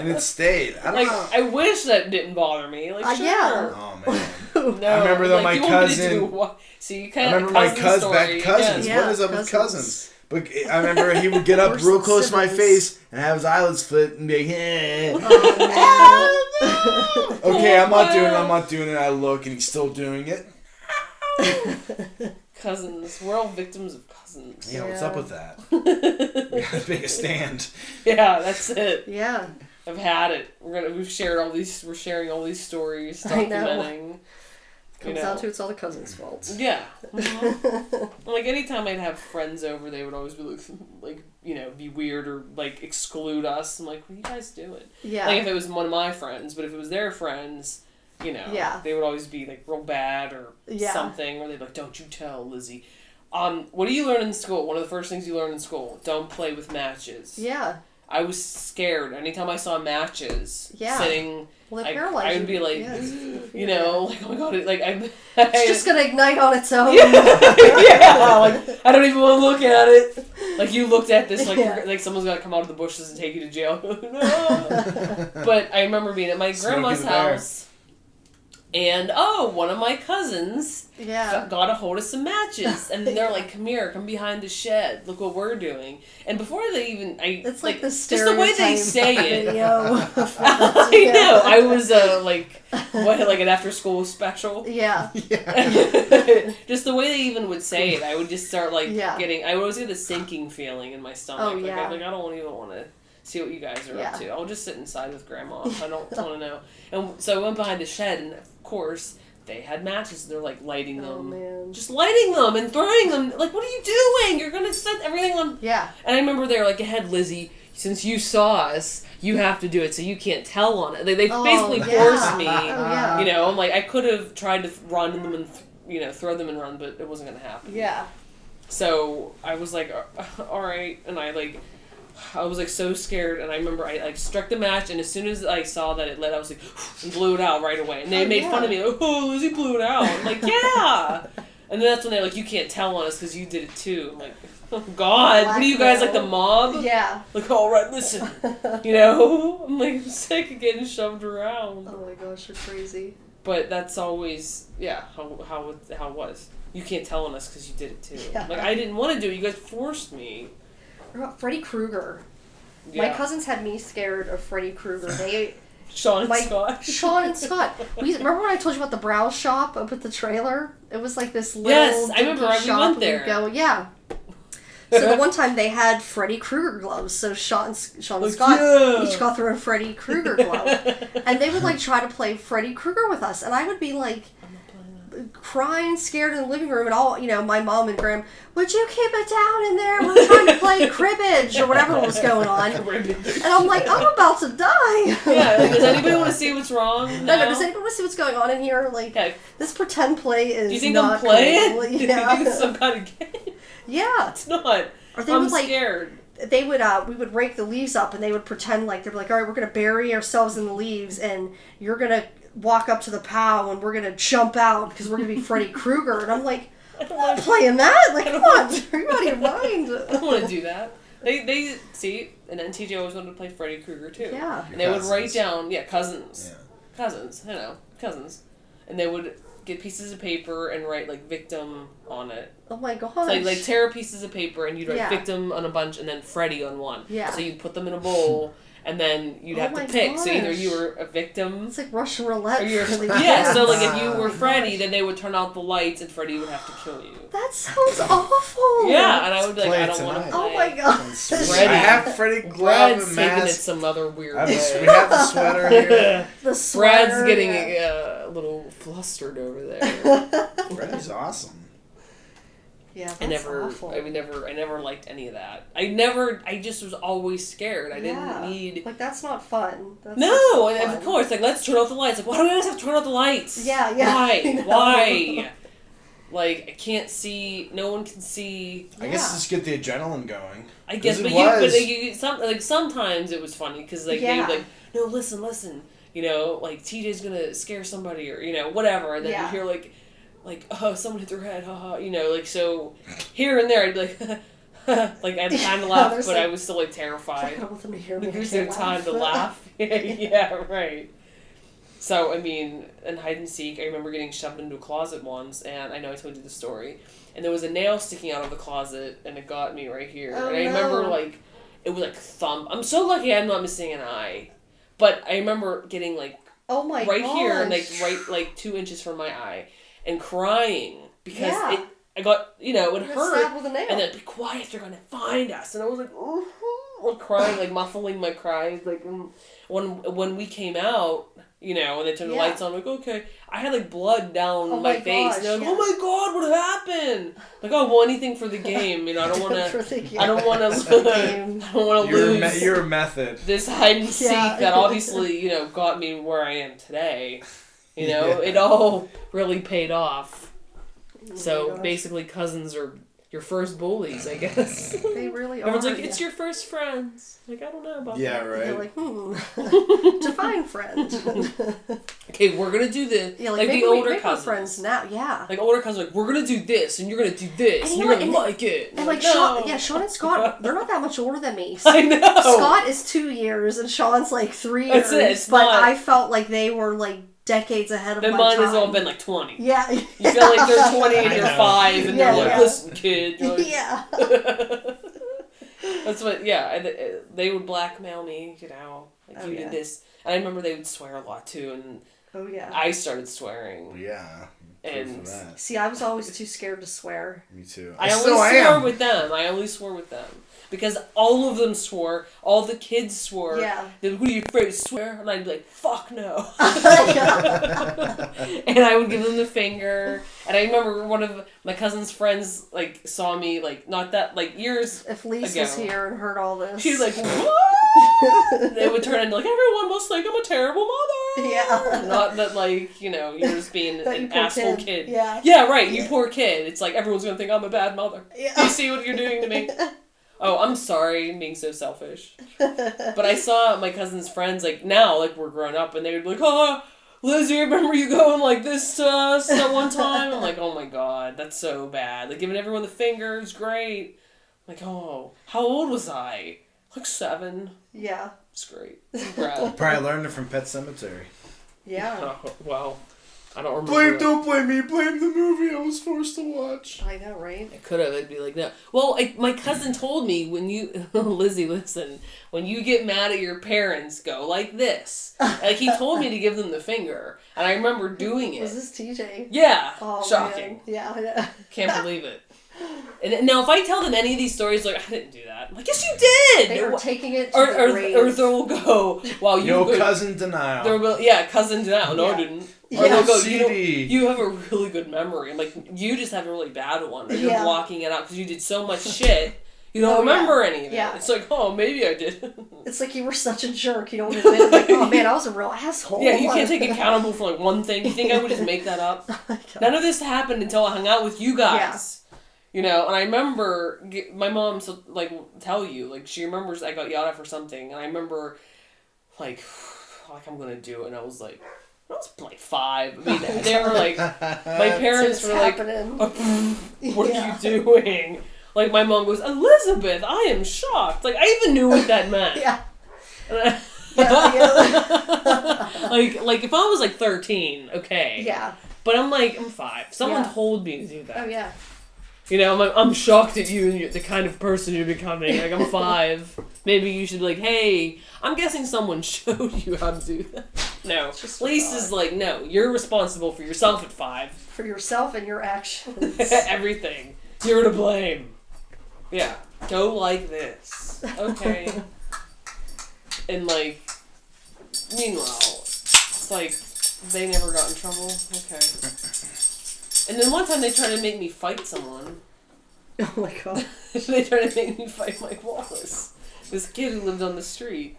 And it stayed. I wish that didn't bother me. Like, sure. Yeah. Oh man. No, I remember that my cousin. See, you kind I of remember my cousins. Yeah, what is up with cousins? But I remember he would get up real close to my face and have his eyelids flit and be like, "Hey." Okay, I'm not doing it. I look and he's still doing it. Cousins. We're all victims of cousins. Yeah, what's up with that? We gotta make a stand. Yeah, that's it. Yeah. I've had it. We're sharing all these stories, documenting. Comes down to it's all the cousins' fault. Yeah. Like anytime I'd have friends over, they would always be like, be weird or like exclude us. I'm like, what are you guys doing? Yeah. Like if it was one of my friends, but if it was their friends, they would always be like real bad or something, or they'd be like, "Don't you tell Lizzie." What do you learn in school? One of the first things you learn in school: don't play with matches. Yeah. I was scared anytime I saw matches sitting. Well, I would be like, like, oh my god, it's just gonna ignite on its own. Yeah, like I don't even want to look at it. Like you looked at this, like someone's gonna come out of the bushes and take you to jail. No. But I remember being at my grandma's house, and one of my cousins got a hold of some matches, and they're like, "Come here, come behind the shed. Look what we're doing." And before they even, it's like the just the way they say it. Video. I know. I was like an after school special. Yeah. Just the way they even would say it, I would just start getting. I would always get a sinking feeling in my stomach. Oh yeah. I don't even want to see what you guys are up to. I'll just sit inside with Grandma. I don't want to know. And so I went behind the shed, and of course they had matches. And they're like lighting them, just lighting them and throwing them. Like, what are you doing? You're gonna set everything on. Yeah. And I remember they were like, "Ahead, Lizzie. since you saw us, you have to do it, so you can't tell on it. They basically forced me. You know, I'm like, I could have tried to run them and, throw them and run, but it wasn't going to happen. Yeah. So I was like, all right. And I was like so scared. And I remember I like struck the match, and as soon as I saw that it lit, I was like, and blew it out right away. And they made fun of me. Like, oh, Lizzie blew it out. I'm like, yeah. And then that's when they're like, you can't tell on us because you did it too. I'm like, oh God, what are you guys, like the mob? Yeah. Like, all right, listen. I'm like, I'm sick of getting shoved around. Oh my gosh, you're crazy. But that's always, how it was. You can't tell on us because you did it too. Yeah. Like, I didn't want to do it. You guys forced me. What about Freddy Krueger? Yeah. My cousins had me scared of Freddy Krueger. Sean and Scott. Sean and Scott. Remember when I told you about the brow shop up at the trailer? It was like this little I remember. We went there. Yeah. So the one time they had Freddy Krueger gloves, so Sean and Scott each got their own Freddy Krueger glove, and they would like try to play Freddy Krueger with us, and I would be like crying, scared in the living room, and all my mom and Graham, would you keep it down in there? We're trying to play cribbage or whatever was going on, and I'm like, I'm about to die. Yeah. Does anybody want to see what's wrong? No. Does anybody want to see what's going on in here? Like this pretend play is. Do you think not I'm playing? Cool. Do you think it's some kind of game? Yeah. It's not. I'm scared. They would, we would rake the leaves up, and they would pretend like, they'd be like, all right, we're going to bury ourselves in the leaves, and you're going to walk up to the POW, and we're going to jump out, because we're going to be Freddy Krueger. And I'm like, I'm not playing that. Like, come on, are you out of your mind? I don't want to do that. They see, and then TJ always wanted to play Freddy Krueger, too. Yeah. And they would write down, cousins. Yeah. Cousins. And they would get pieces of paper and write like victim on it. Oh my gosh. So like tear pieces of paper and you'd write victim on a bunch and then Freddy on one. Yeah. So you'd put them in a bowl and then you'd have to pick. Gosh. So either you were a victim. It's like Russian roulette. So like if you were Freddy, then they would turn out the lights and Freddy would have to kill you. That sounds awful. Yeah, and I would be like, I don't want to play. Oh my god. Freddy. I have Freddy glove and taking mask. it some other weird way. We have the sweater here. The sweater. Brad's getting a little flustered over there. Freddy's awesome. Yeah, that's awful. I never liked any of that. I just was always scared. I didn't need... Like, that's not fun. That's no, and of course, like, let's turn off the lights. Like, why do we always have to turn off the lights? Yeah. Why? Like, I can't see, no one can see. I guess just get the adrenaline going. I guess, sometimes it was funny, because, like, they'd be like, no, listen, like, TJ's gonna scare somebody, or, whatever, and then you hear, like, oh, someone hit their head, haha, like, so, here and there, I'd be like, like, I'd kind of laugh, but I was still, like, terrified. I don't want them to hear me. There's no time to laugh. Yeah, right. So, I mean, in hide and seek, I remember getting shoved into a closet once, and I know I told you the story, and there was a nail sticking out of the closet, and it got me right here. Oh, and I remember, like, it was like thumb. I'm so lucky I'm not missing an eye. But I remember getting, like, here, and, like, right, 2 inches from my eye, and crying, because I got, it hurt, with a nail. and then, be quiet, they're gonna find us, and I was like, like, crying, like, muffling my cries, like, when we came out, and they turned the lights on, like, okay, I had, like, blood down my face, and I was like, oh my god, what happened? Like, well, anything for the game, I don't want to, I don't want to lose your method. This hide and seek that obviously, got me where I am today. It all really paid off. So, basically, cousins are your first bullies, I guess. They really are. Everyone's like, it's your first friends. Like, I don't know about that. Yeah, right. They're like, define friend. Okay, we're going to do this. Yeah, like the older make cousins. Friends now, yeah. Like, older cousins are like, we're going to do this, and you're going to do this, and you're going to like it. And, like, no. Sean and Scott, they're not that much older than me. I know. Scott is 2 years, and Sean's, like, 3 years. That's it. I felt like they were, like, decades ahead of my time. Mine has all been like 20. Yeah. You feel like they're 20 and you're 5 and they're like, listen, kid. You're like, yeah. That's what, they would blackmail me, like you did this. And I remember they would swear a lot too, and I started swearing. Yeah. And see, I was always too scared to swear. Me too. I only swore with them. Because all of them swore, all the kids swore. Yeah. They're like, what are you afraid to swear? And I'd be like, fuck no. And I would give them the finger. And I remember one of my cousin's friends, like, saw me, like, not that, like, years if Lisa's ago. here and heard all this. She was like, what? They would turn into, like, everyone must think I'm a terrible mother. Yeah. Not that, like, you know, you're just being an asshole kid. Yeah. Yeah, right, you poor kid. It's like, everyone's going to think I'm a bad mother. Yeah. Do you see what you're doing to me? Oh, I'm sorry, I'm being so selfish. But I saw my cousin's friends, like, now, like, we're grown up, and they would be like, oh, Lizzie, remember you going like this to us that one time? I'm like, oh my god, that's so bad. Like, giving everyone the finger is great. I'm like, oh, how old was I? Like 7. Yeah. It's great. Brad. Probably learned it from Pet Semetary. Yeah. Oh, well, I don't remember. Don't blame me. Blame the movie I was forced to watch. I know, right? I could have. I'd be like, no. Well, my cousin told me when you, Lizzie, listen, when you get mad at your parents, go like this. Like, he told me to give them the finger, and I remember doing it. Was this TJ? Yeah. Oh, shocking. Man. Yeah. Can't believe it. And now, if I tell them any of these stories, like, I didn't do that. I'm like, yes, you did! They were taking it to or, the grave. Or they'll go, wow, you No cousin denial. Yeah, cousin denial. No, Yeah. I didn't. Yeah. Or they'll go, CD. you have a really good memory. I'm like, you just have a really bad one. Or you're Yeah. blocking it out because you did so much shit. You don't remember any of it. Yeah. It's like, oh, maybe I did. It's like you were such a jerk. You don't admit it. Like, oh man, I was a real asshole. Yeah, you can't take accountable for like one thing. You think I would just make that up? None of this happened until I hung out with you guys. Yeah. You know, and I remember my mom like tell you, like, she remembers I got yelled at for something, and I remember like I'm gonna do it, and I was like, I was like 5. I mean, they were like, my parents were like, what are you doing? Like, my mom goes, Elizabeth, I am shocked. Like, I even knew what that meant. Yeah. Like if I was like 13, okay. Yeah. But I'm like, I'm 5. Someone told me to do that. Oh yeah. You know, I'm shocked at you and the kind of person you're becoming. Like, I'm 5. Maybe you should be like, hey, I'm guessing someone showed you how to do that. No. Lisa's like, no, you're responsible for yourself at 5. For yourself and your actions. Everything. You're to blame. Yeah. Go like this. Okay. And, like, meanwhile, it's like, they never got in trouble. Okay. And then one time they tried to make me fight someone. Oh my god. They tried to make me fight Mike Wallace. This kid who lived on the street.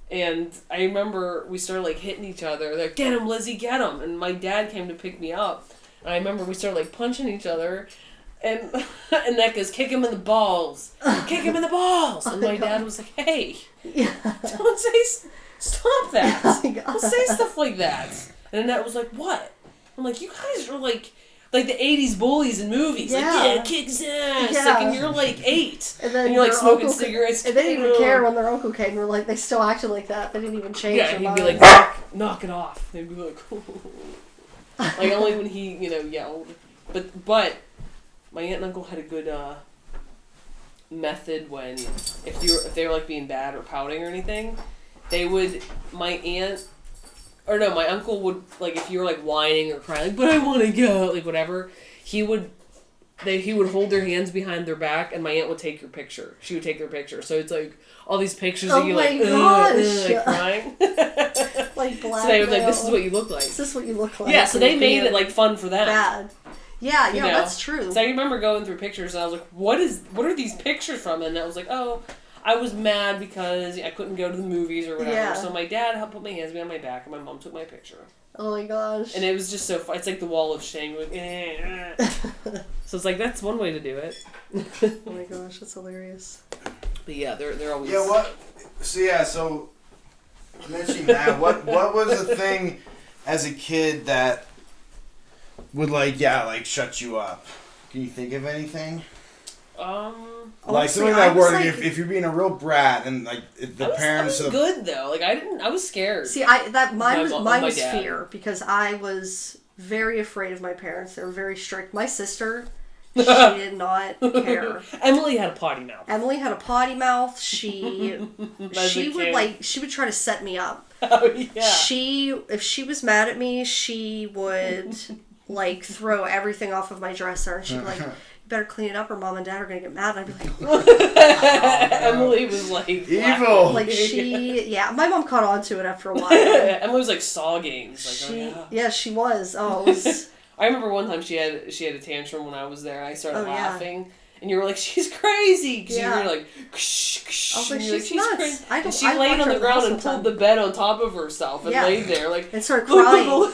And I remember we started, like, hitting each other. They're like, get him, Lizzie, get him. And my dad came to pick me up. And I remember we started, like, punching each other. And that goes, kick him in the balls. Kick him in the balls. And my dad was like, hey, don't say, stop that. Don't say stuff like that. And Annette was like, what? I'm like, you guys are like the 80s bullies in movies. Yeah. Like, yeah, kick his ass. Yeah. Like, and you're like 8. And then you're like smoking cigarettes. And they didn't even care when their uncle came. We're like, they still acted like that. They didn't even change their he'd mind. be like, knock it off. They'd be like, like, only when he, you know, yelled. But my aunt and uncle had a good method when, if they were like being bad or pouting or anything, they would, my uncle would, like, if you were like whining or crying, like, but I want to go, like, whatever, he would hold their hands behind their back, and my aunt would take your picture. She would take their picture. So it's like all these pictures of you like crying. Like black. So they were like, this is what you look like. Is this what you look like? Yeah, so they made it like fun for them. Bad. Yeah, you know? That's true. So I remember going through pictures, and I was like, what are these pictures from? And I was like, oh, I was mad because I couldn't go to the movies or whatever. Yeah. So my dad helped put my hands behind my back, and my mom took my picture. Oh my gosh. And it was just so fun. It's like the wall of shame. Like, So it's like, that's one way to do it. Oh my gosh, that's hilarious. But yeah, they're always... Yeah, what... So mentioning that, what was the thing as a kid that would, like, shut you up? Can you think of anything? Like, something that worked, like, if you're being a real brat and, like, the parents... I was good, though. Like, I was scared. See, mine was fear, because I was very afraid of my parents. They were very strict. My sister, she did not care. Emily had a potty mouth. She would try to set me up. Oh, yeah. If she was mad at me, she would like throw everything off of my dresser, and she'd be like, "You better clean it up, or Mom and Dad are gonna get mad." And I'd be like, Emily was like evil. Like my mom caught on to it after a while. Emily was like Saw games. Like, she was. Oh, it was. I remember one time she had a tantrum when I was there. And I started laughing. And you were like, she's crazy! Because you were like, ksh, ksh, I was like, she's nuts. crazy. And she laid on the ground and pulled the bed on top of herself and laid there, like, and started crying. At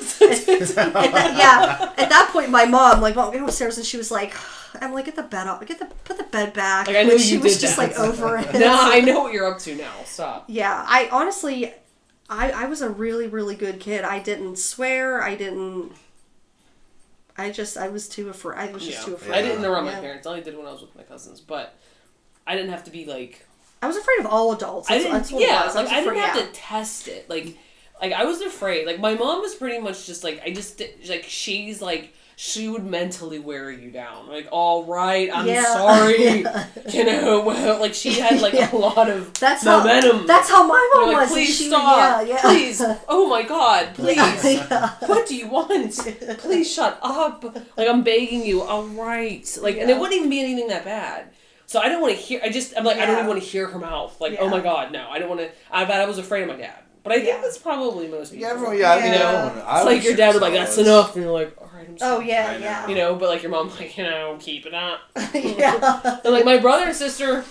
that point, my mom, get upstairs, and she was like, Emily, get the bed up. Put the bed back. Like, I knew she you was did just that. over it. No, I know what you're up to now. Stop. Yeah, I honestly, I was a really, really good kid. I didn't swear. I was too afraid. I was just too afraid. I didn't interrupt my parents. I only did when I was with my cousins, but I didn't have to be like. I was afraid of all adults. That's what it was. I didn't have to test it. Like I was afraid. Like my mom was pretty much just like she's like. She would mentally wear you down. Like, all right, I'm sorry. Well, like, she had, like, a lot of momentum. That's how my mom was. Please stop. Please. Oh, my God. Please. What do you want? Please shut up. Like, I'm begging you. All right. Like, and it wouldn't even be anything that bad. So I don't want to hear, I'm like, I don't even want to hear her mouth. Like, oh, my God, no. I don't want to, I was afraid of my dad. But I think that's probably most people. It's like your dad was like, that's enough. And you're like, all right, I'm sorry. Oh, yeah. But like your mom's like, keep it up. Yeah. And like my brother and sister,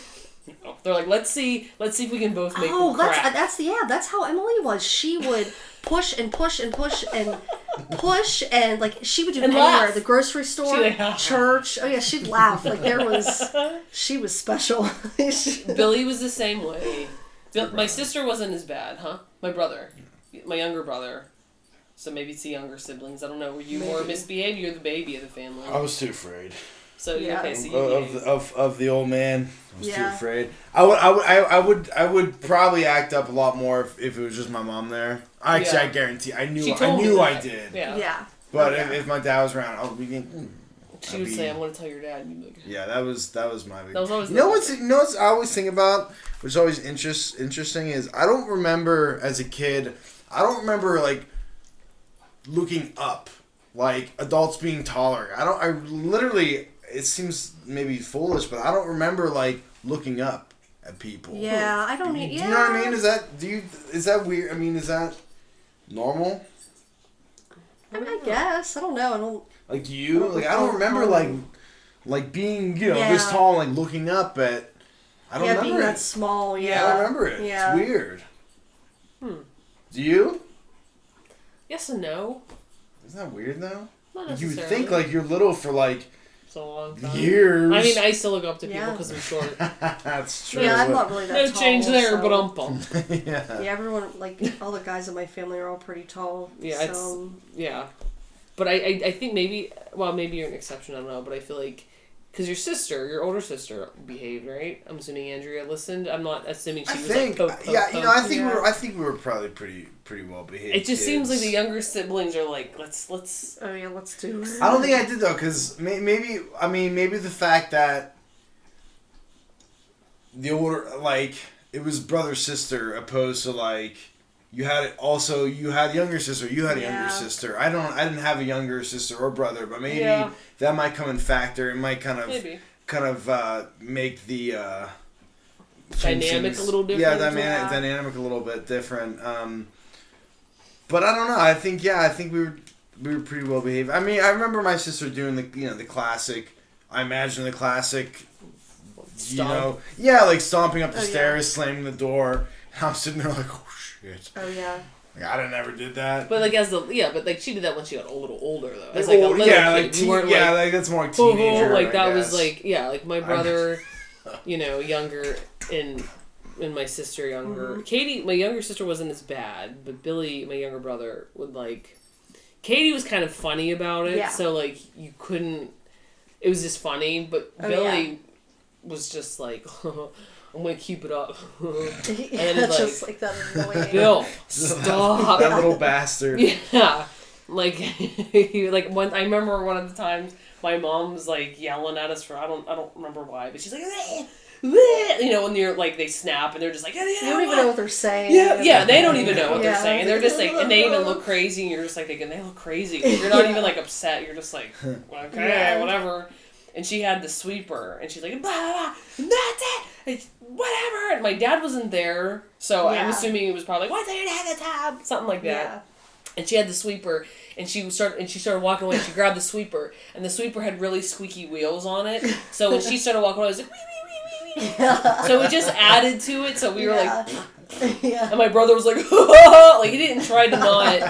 they're like, let's see if we can both make them crack. That's how Emily was. She would push and push and push and push, and like she would do anywhere. Laugh. The grocery store, church. Oh yeah, she'd laugh. Like she was special. Billy was the same way. My sister wasn't as bad, huh? My younger brother. So maybe it's the younger siblings. I don't know. Were you more misbehaved? You're the baby of the family. I was too afraid. So okay, so of the old man. I was too afraid. I would probably act up a lot more if it was just my mom there. I guarantee. I knew I did. Yeah. But if my dad was around, she would say, "I'm going to tell your dad." And you'd be like, yeah, that was my big. That was always you know what's I always think about, which is always interesting, is I don't remember as a kid. I don't remember like looking up, like adults being taller. I literally. It seems maybe foolish, but I don't remember like looking up at people. Yeah, I don't. Do you know what I mean? Is that weird? I mean, is that normal? I mean, I guess I don't know. I don't. Like you, like I don't remember like being this tall, and like looking up at. I don't remember being it. that small. Yeah, I don't remember it. Yeah. It's weird. Do you? Yes and no. Isn't that weird though? Not necessarily. You would think like you're little for like. So long time. Years. I mean, I still look up to people because I'm short. That's true. Yeah, I'm not really that tall. No change there, but I'm bummed. Yeah, everyone, like, all the guys in my family are all pretty tall. Yeah, so. But I think maybe you're an exception, I don't know, but I feel like, because your older sister behaved, right? I'm assuming Andrea listened. I'm not assuming she was like poke. I think we were probably pretty well behaved. It just seems like the younger siblings are like, let's. Oh yeah, let's do it. I don't think I did though, because maybe the fact that the older, like, it was brother sister opposed to like you had younger sister, you had a younger sister. I didn't have a younger sister or brother, but maybe that might come in factor. It might kind of make the dynamic a little different. Yeah, dynamic a little bit different. But I don't know. I think we were pretty well behaved. I mean, I remember my sister doing the classic. I imagine the classic. Stomp. Like stomping up the stairs, slamming the door. And I'm sitting there like, oh shit. Oh yeah. Like, I never did that. But like but like she did that when she got a little older though. As like a little kid. Like that's more like teenager. Like that was like like my brother, younger and my sister younger. Mm-hmm. Katie, my younger sister wasn't as bad, but Billy, my younger brother, would like. Katie was kind of funny about it, so like you couldn't. It was just funny, but Billy was just like. I'm gonna keep it up. And then just like that annoying. Bill, stop. That little bastard. Yeah. Like I remember one of the times my mom was like yelling at us for I don't remember why, but she's like, you know, when you're like, they snap and they're just like, you don't even know what they're saying. Yeah, they don't even know what they're saying. They're just like, and they even look crazy, and you're just like thinking, they look crazy. You're not even like upset. You're just like, okay, whatever. And she had the sweeper, and she's like, blah, blah, blah, and that's it, it's whatever. And my dad wasn't there, so I'm assuming it was probably like, what's in the tub? Something like that. Yeah. And she had the sweeper, and she started walking away, and she grabbed the sweeper, and the sweeper had really squeaky wheels on it, so when she started walking away, I was like, wee, wee, wee, wee, wee. So it just added to it, so we were like, and my brother was like, like, he didn't try to not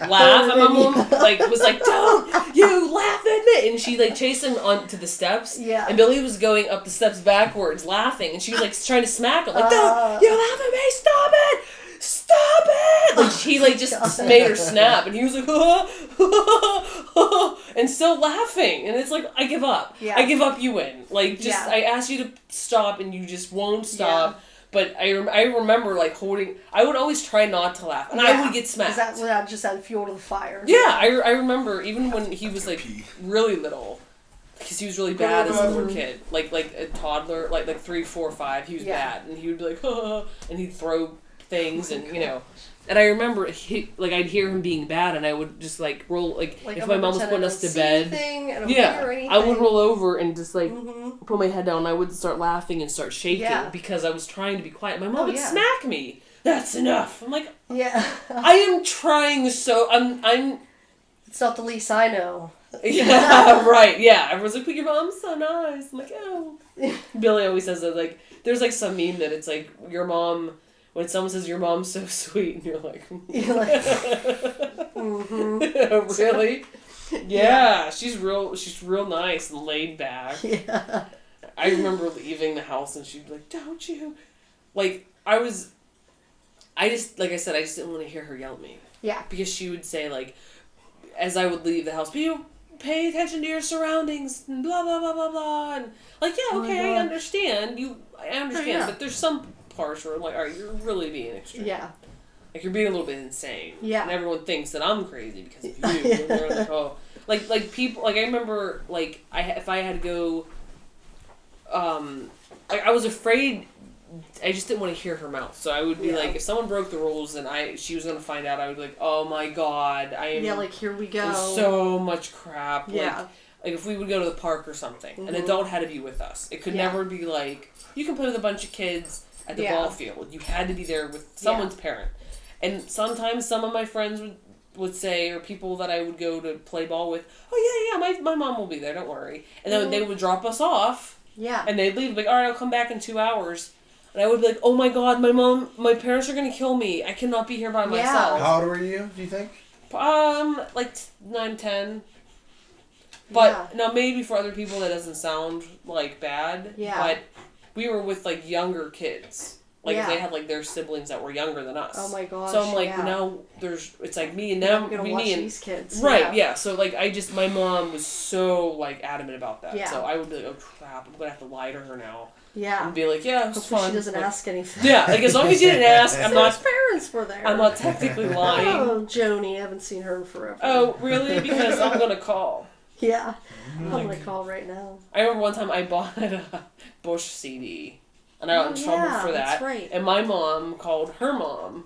laugh, and my mom, like, was like, don't you laugh at me, and she, like, chased him onto the steps, and Billy was going up the steps backwards, laughing, and she was, like, trying to smack him, like, don't you laugh at me, stop it! Stop it! Like, he, like, just made her snap, and he was like, and still laughing, and it's like, I give up. Yeah. I give up, you win. Like, just, I asked you to stop, and you just won't stop. But I remember, like, I would always try not to laugh, and I would get smacked. That just add fuel to the fire. Yeah, I remember, even when he was, like, really little, because he was really bad as a little kid, like a toddler, like 3, 4, 5, he was bad, and he would be like, and he'd throw things, and, you know, and I remember, I'd hear him being bad, and I would just, like, roll, like if my mom was putting us to bed, I would roll over and just, like, put my head down, and I would start laughing and start shaking, because I was trying to be quiet. My mom would smack me. That's enough. I'm like, I am trying so, I'm it's not the least I know. Yeah, right, yeah. Everyone's like, but your mom's so nice. I'm like, oh. Billy always says that, like, there's, like, some meme that it's, like, your mom, when someone says your mom's so sweet, and you're like really? Yeah, she's real nice and laid back. Yeah. I remember leaving the house, and she'd be like, don't you? Like, I just didn't want to hear her yell at me. Yeah. Because she would say, like, as I would leave the house, you pay attention to your surroundings, and blah, blah, blah, blah, blah. And, like, yeah, okay, I understand. But there's some parts where I'm like, all right, you're really being extreme. Yeah. Like, you're being a little bit insane. Yeah. And everyone thinks that I'm crazy because of you. And they're like, oh. Like, people, like, I remember, like, if I had to go, like, I was afraid, I just didn't want to hear her mouth. So I would be like, if someone broke the rules and she was going to find out, I would be like, oh my God, I am. Yeah, like, here we go. So much crap. Yeah. Like, if we would go to the park or something, an adult had to be with us. It could never be like, you can play with a bunch of kids at the ball field. You had to be there with someone's parent. And sometimes some of my friends would say, or people that I would go to play ball with, oh yeah, my mom will be there, don't worry. And then they would drop us off. Yeah. And they'd leave, like, all right, I'll come back in 2 hours. And I would be like, oh my God, my parents are going to kill me. I cannot be here by myself. How old were you, do you think? Like 9, 10. But, now maybe for other people that doesn't sound, like, bad. Yeah. But we were with, like, younger kids. Like, if they had, like, their siblings that were younger than us. Oh, my gosh, so I'm like, now it's, like, me and them. I'm going to watch these kids. Right, yeah. So, like, my mom was so, like, adamant about that. Yeah. So I would be like, oh, crap, I'm going to have to lie to her now. Yeah. And be like, yeah, it was fun. She doesn't ask anything. Yeah, like, as long as you didn't ask, I'm not... His parents were there. I'm not technically lying. Oh, Joni, I haven't seen her in forever. Oh, really? Because I'm going to call. Yeah. I'm going to call right now. I remember one time I bought a Bush CD. And I got in trouble for that. That's right. And my mom called her mom.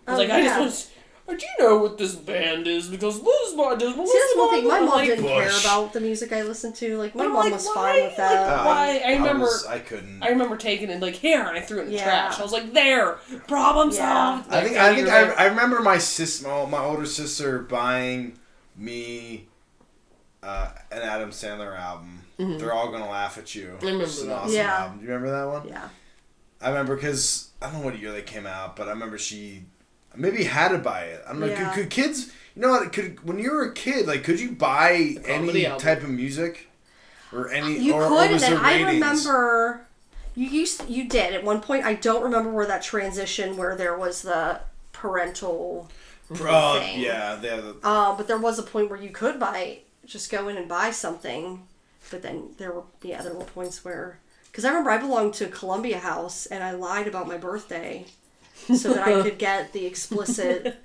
I was like, I just want do you know what this band is? Because this band is... See, that's one thing. My mom didn't care about the music I listened to. Like, my mom was fine with that. Like, why? I couldn't. I remember taking it, like, here, and I threw it in the trash. I was like, there! Problem solved! I remember my older sister buying me an Adam Sandler album. Mm-hmm. They're All Gonna Laugh at You. I remember that. An awesome album. Do you remember that one? Yeah. I remember because, I don't know what year they came out, but I remember she maybe had to buy it. I don't know. Could kids, you know what, when you were a kid, like, could you buy any type of music? Or any, you could, and then I remember, you did. At one point, I don't remember where that transition, where there was the parental thing. Yeah. But there was a point where you could just go in and buy something. But then there were points where... Because I remember I belonged to Columbia House, and I lied about my birthday so that I could get the explicit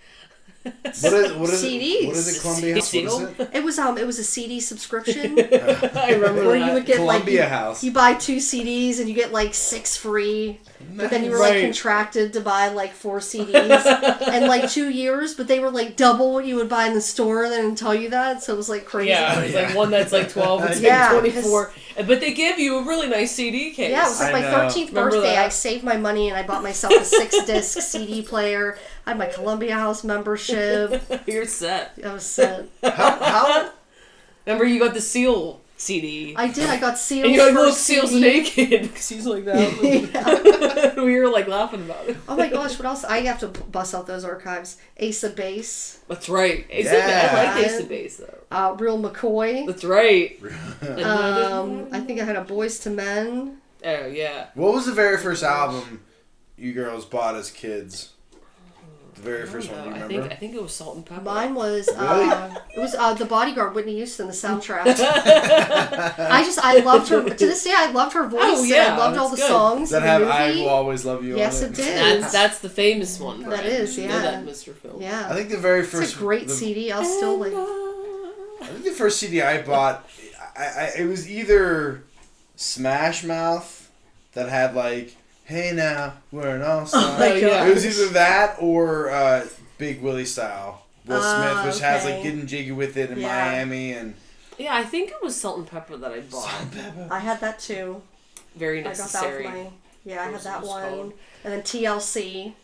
What is CDs. What is it? Columbia House. What is it? It was a CD subscription. I remember where that. you would get Columbia House. You buy 2 CDs and you get 6 free. But then you were contracted to buy 4 CDs and 2 years, but they were double what you would buy in the store. They didn't tell you that, so it was crazy. Yeah, it was one that's 12 and 24. But they give you a really nice CD case. Yeah, it was my 13th birthday. I saved my money and I bought myself a 6-disc CD player. I had my Columbia House membership. You're set. I was set. How? Remember, you got the Seal CD. I did. I got Seal's. And you're look, CD. Seal's naked because he's like that. We were laughing about it. Oh my gosh, what else? I have to bust out those archives. Ace of Base. That's right. Ace of Base. I like Ace of Base though. Real McCoy. That's right. I think I had a Boys to Men. Oh yeah. What was the very first album you girls bought as kids? The very first one, do you remember? I think it was Salt and Pepper. Mine was really? It was The Bodyguard, Whitney Houston, the soundtrack. I loved her to this day. I loved her voice. Oh, yeah, and I loved all the songs. That have "I Will Always Love You." Yes, it did. That's the famous one. Right? That is, yeah. You know that Mr. Film. Yeah. I think the very first. It's a great CD. I'll still I think the first CD I bought, it was either Smash Mouth that had "Hey Now, We're an All-Star." Oh my God. It was either that or Big Willie Style. Will Smith, which has Getting Jiggy With It in Miami and. Yeah, I think it was Salt and Pepper that I bought. Salt and Pepper. I had that too. Very necessary. I got that I had that one. And then TLC.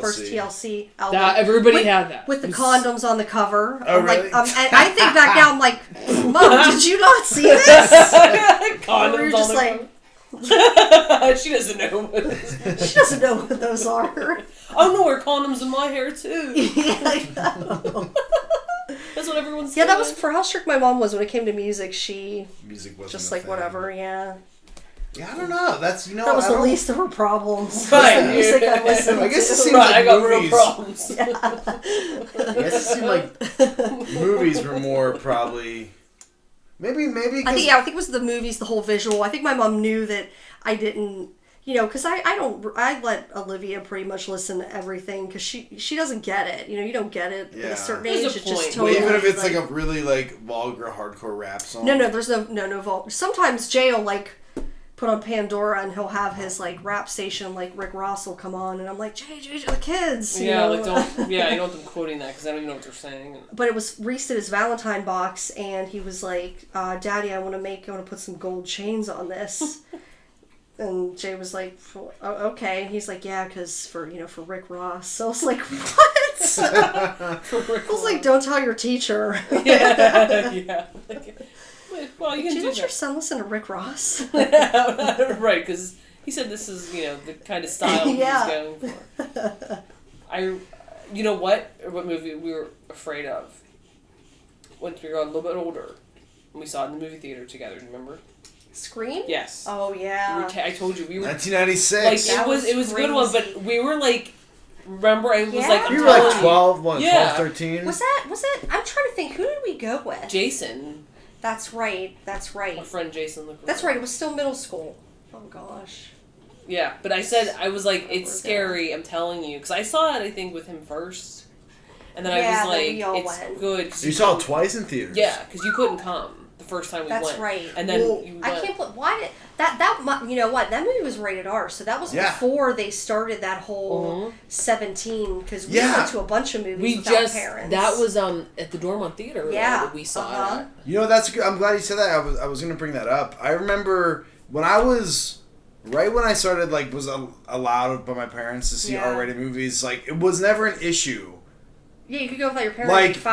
First TLC album. Everybody had that. With the condoms on the cover. Oh, really? And I think back now, I'm like, Mom, did you not see this? Condoms just on the cover. She doesn't know what She doesn't know what those are. Oh no, wear condoms in my hair too. Yeah, I know. That's what everyone's saying. Yeah, that was for how strict my mom was when it came to music. Music wasn't just whatever, yeah. Yeah, I don't know. That's that was the least of her problems. Right. The music I listened to. I guess it seems like I got movies. real problems. Yeah. I guess it seemed like movies were more probably. Maybe. I think it was the movies, the whole visual. I think my mom knew that I didn't, because I let Olivia pretty much listen to everything because she doesn't get it. You don't get it at a certain age. It's just totally. Even if it's a really vulgar hardcore rap song. No, there's no vulgar. Sometimes Jay will put on Pandora and he'll have his rap station Rick Ross will come on and I'm like Jay, the kids. Yeah, you don't want them quoting that because I don't even know what they're saying. But it was Reese at his Valentine box and he was like, Daddy, I want to put some gold chains on this. And Jay was like, okay. And he's like, yeah, because for Rick Ross. So I was like, what? I was like, don't tell your teacher. Yeah. Well, Did you let your son listen to Rick Ross? Right, because he said this is, the kind of style he's going for. You know what movie we were afraid of? Once we got a little bit older, and we saw it in the movie theater together, do you remember? Scream? Yes. Oh, yeah. I told you, we were... 1996. It was a good one, but we were remember, I was you were 12, 13? Was that, I'm trying to think, who did we go with? Jason. That's right. My friend Jason. That's right, it was still middle school. Oh, gosh. Yeah, but I was like, it's scary, I'm telling you. Because I saw it, I think, with him first. And then I was like, it's good. You saw it twice in theaters? Yeah, because you couldn't come the first time we went. That's right. And then you went. I can't believe, why did, that, you know what, that movie was rated R, so that was before they started that whole 17, because we went to a bunch of movies without parents. That was at the Dormont Theater that we saw it. That's good. I'm glad you said that. I was going to bring that up. I remember when I was... Right when I started, was allowed by my parents to see R-rated movies, it was never an issue. Yeah, you could go without your parents.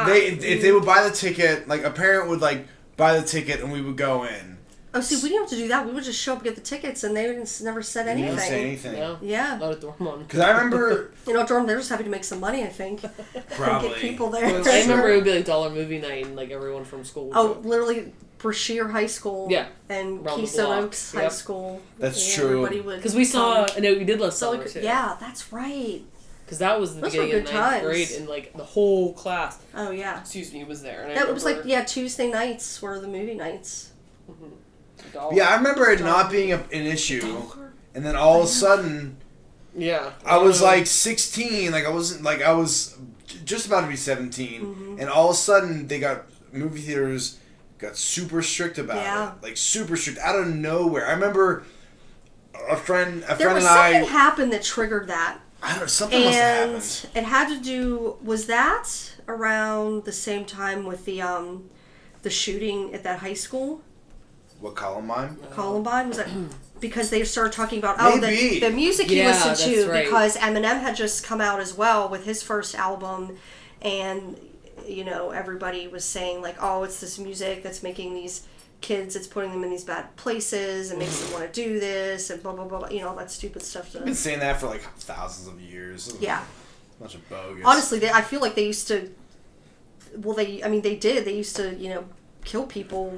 If they would buy the ticket, a parent would, buy the ticket and we would go in. Oh, see, we didn't have to do that. We would just show up and get the tickets and they never said anything. They didn't say anything. No. Yeah. Not at Dormont. Because I remember... Dormont, they're just happy to make some money, I think. Probably. Get people there. I remember it would be dollar movie night and everyone from school would literally... Brashear High School and Keystone Oaks High School. That's true. Because we saw, we did last summer too. Yeah, that's right. Because that was the beginning of 9th grade and the whole class. Oh yeah. Excuse me, was there. And that was Tuesday nights were the movie nights. Mm-hmm. Yeah, I remember it not being an issue, and then all of a sudden, I was 16. I wasn't I was just about to be 17, and all of a sudden movie theaters got super strict about it, like super strict out of nowhere. I remember a friend and I. There was something happened that triggered that. I don't know, something must have happened. And it had to do, was that around the same time with the shooting at that high school? What, Columbine? Columbine? Was that because they started talking about the music he yeah, listened to, right. because Eminem had just come out as well with his first album, and everybody was saying like, oh, it's this music that's making these kids, it's putting them in these bad places and makes them want to do this and blah blah blah, all that stupid stuff. I've been saying that for like thousands of years. Yeah, a bunch of bogus. Honestly, I feel like they used to. Well, they did. They used to, kill people,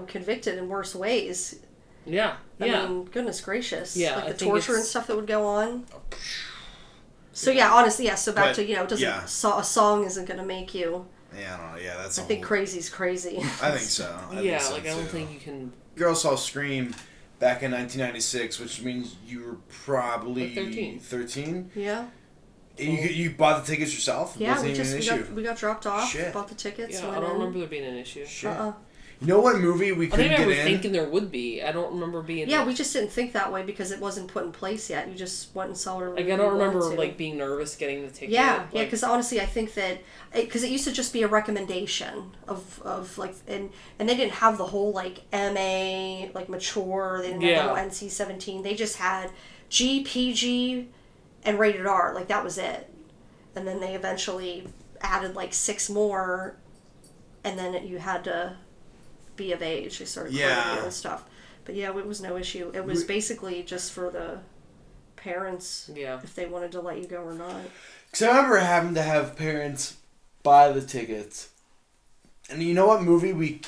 convicted in worse ways. Yeah. I mean, goodness gracious. Yeah. Like the torture and stuff that would go on. So yeah, honestly, yeah. So back to a song isn't going to make you. Yeah, I don't know. Yeah, that's. I think crazy's crazy. I think so. I don't think you can. Girls saw Scream back in 1996, which means you were probably 13. Yeah. You bought the tickets yourself? Yeah, we got dropped off. Shit. Bought the tickets. Yeah, I don't remember there being an issue. Shit. You know what movie we couldn't get in? I remember thinking there would be. I don't remember being. Yeah, we just didn't think that way because it wasn't put in place yet. You just went and saw it. Like I don't remember being nervous getting the ticket. Yeah, yeah. Because honestly, I think that because it used to just be a recommendation of like and they didn't have the whole like MA like mature. They didn't have the whole NC-17. They just had G, PG, and rated R. Like that was it. And then they eventually added like 6 more, and then you had to be of age. They started clearing and stuff. But yeah, it was no issue. It was basically just for the parents, if they wanted to let you go or not. Because I remember having to have parents buy the tickets. And you know what movie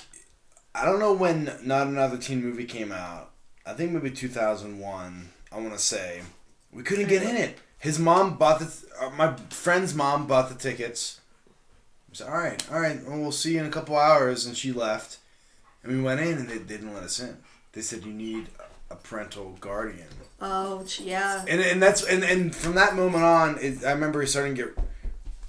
I don't know when Not Another Teen Movie came out. I think maybe 2001, I want to say. We couldn't get in it. His mom bought my friend's mom bought the tickets. I said, all right, well, we'll see you in a couple hours. And she left. And we went in and they didn't let us in. They said, you need a parental guardian. Oh, yeah. And that's, and from that moment on, I remember starting to get,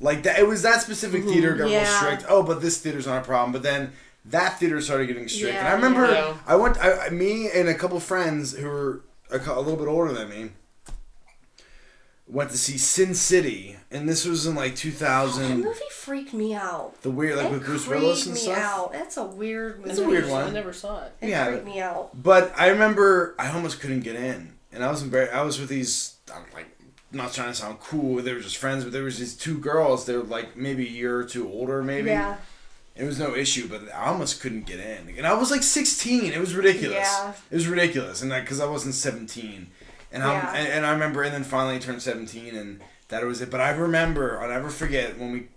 like, that. It was that specific theater got real strict. Oh, but this theater's not a problem. But then that theater started getting strict. Yeah, and I remember, me and a couple friends who were a little bit older than me, went to see Sin City, and this was in like 2000. That movie freaked me out. The weird, like with Bruce Willis and stuff. Out. That's a weird movie. It's a weird one. I never saw it. It freaked me out. But I remember I almost couldn't get in, and I was with these. I'm like not trying to sound cool. They were just friends, but there was these 2 girls. They were like maybe a year or 2 older, maybe. Yeah. It was no issue, but I almost couldn't get in, and I was like 16. It was ridiculous. Yeah. It was ridiculous, and because I wasn't 17, and I remember, and then finally turned 17 and. That was it. But I remember, I'll never forget, when we...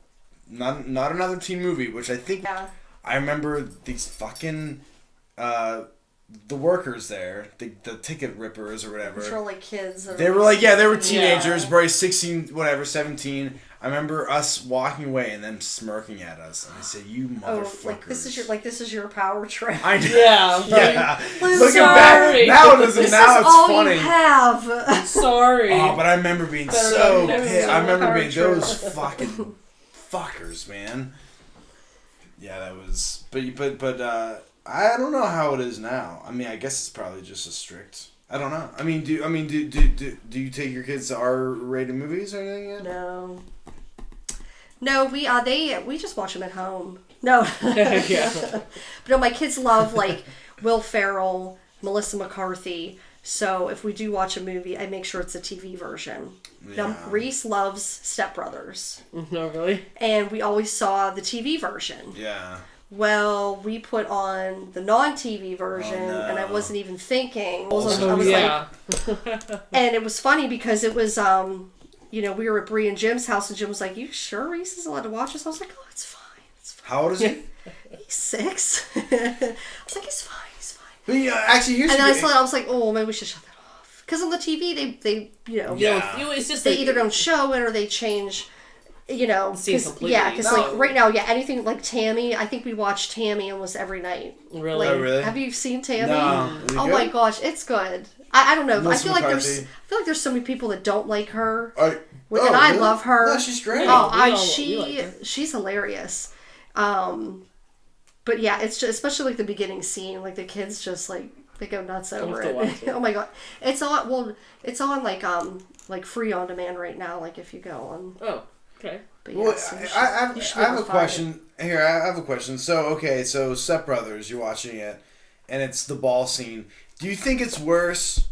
Not Another Teen Movie, which I think... Yeah. I remember these fucking... the workers there, the ticket rippers or whatever. Which were like kids. They were like, they were teenagers, probably 16, whatever, 17. I remember us walking away and them smirking at us. And I said, you motherfuckers. This is your power trip. I know. Yeah. Yeah. Looking back, now it's this funny. You have. Sorry. Oh, but I remember being so pissed. I remember being those fucking fuckers, man. Yeah, that was... But I don't know how it is now. I mean, I guess it's probably just as strict. I don't know. I mean, do you take your kids to R-rated movies or anything yet? No, we just watch them at home. No. Yeah. But no, my kids love like Will Ferrell, Melissa McCarthy. So if we do watch a movie, I make sure it's a TV version. Yeah. Now, Reese loves Step Brothers. No, really? And we always saw the TV version. Yeah. Well, we put on the non-TV version, and I wasn't even thinking. I was and it was funny because it was, we were at Bree and Jim's house, and Jim was like, "You sure Reese is allowed to watch this?" I was like, "Oh, it's fine. It's fine." How old is he? He's 6. I was like, "It's fine. It's fine." But actually, here's. And then I was like, "Oh, maybe we should shut that off." Because on the TV, they it's just they either don't show it or they change. you know, because like right now, anything like Tammy. I think we watched Tammy almost every night. Really? Like, really? Have you seen Tammy? No. Oh my gosh, it's good. I don't know. Melissa I feel McCarthy. like there's so many people that don't like her. And I love her. No, she's great. She's hilarious. But yeah, it's just especially like the beginning scene, like the kids just like they go nuts over it. Oh my god, it's on like free on demand right now. Like if you go on. Oh, okay. But well, I have a question here. I have a question. So Step Brothers, you're watching it, and it's the ball scene. Do you think it's worse?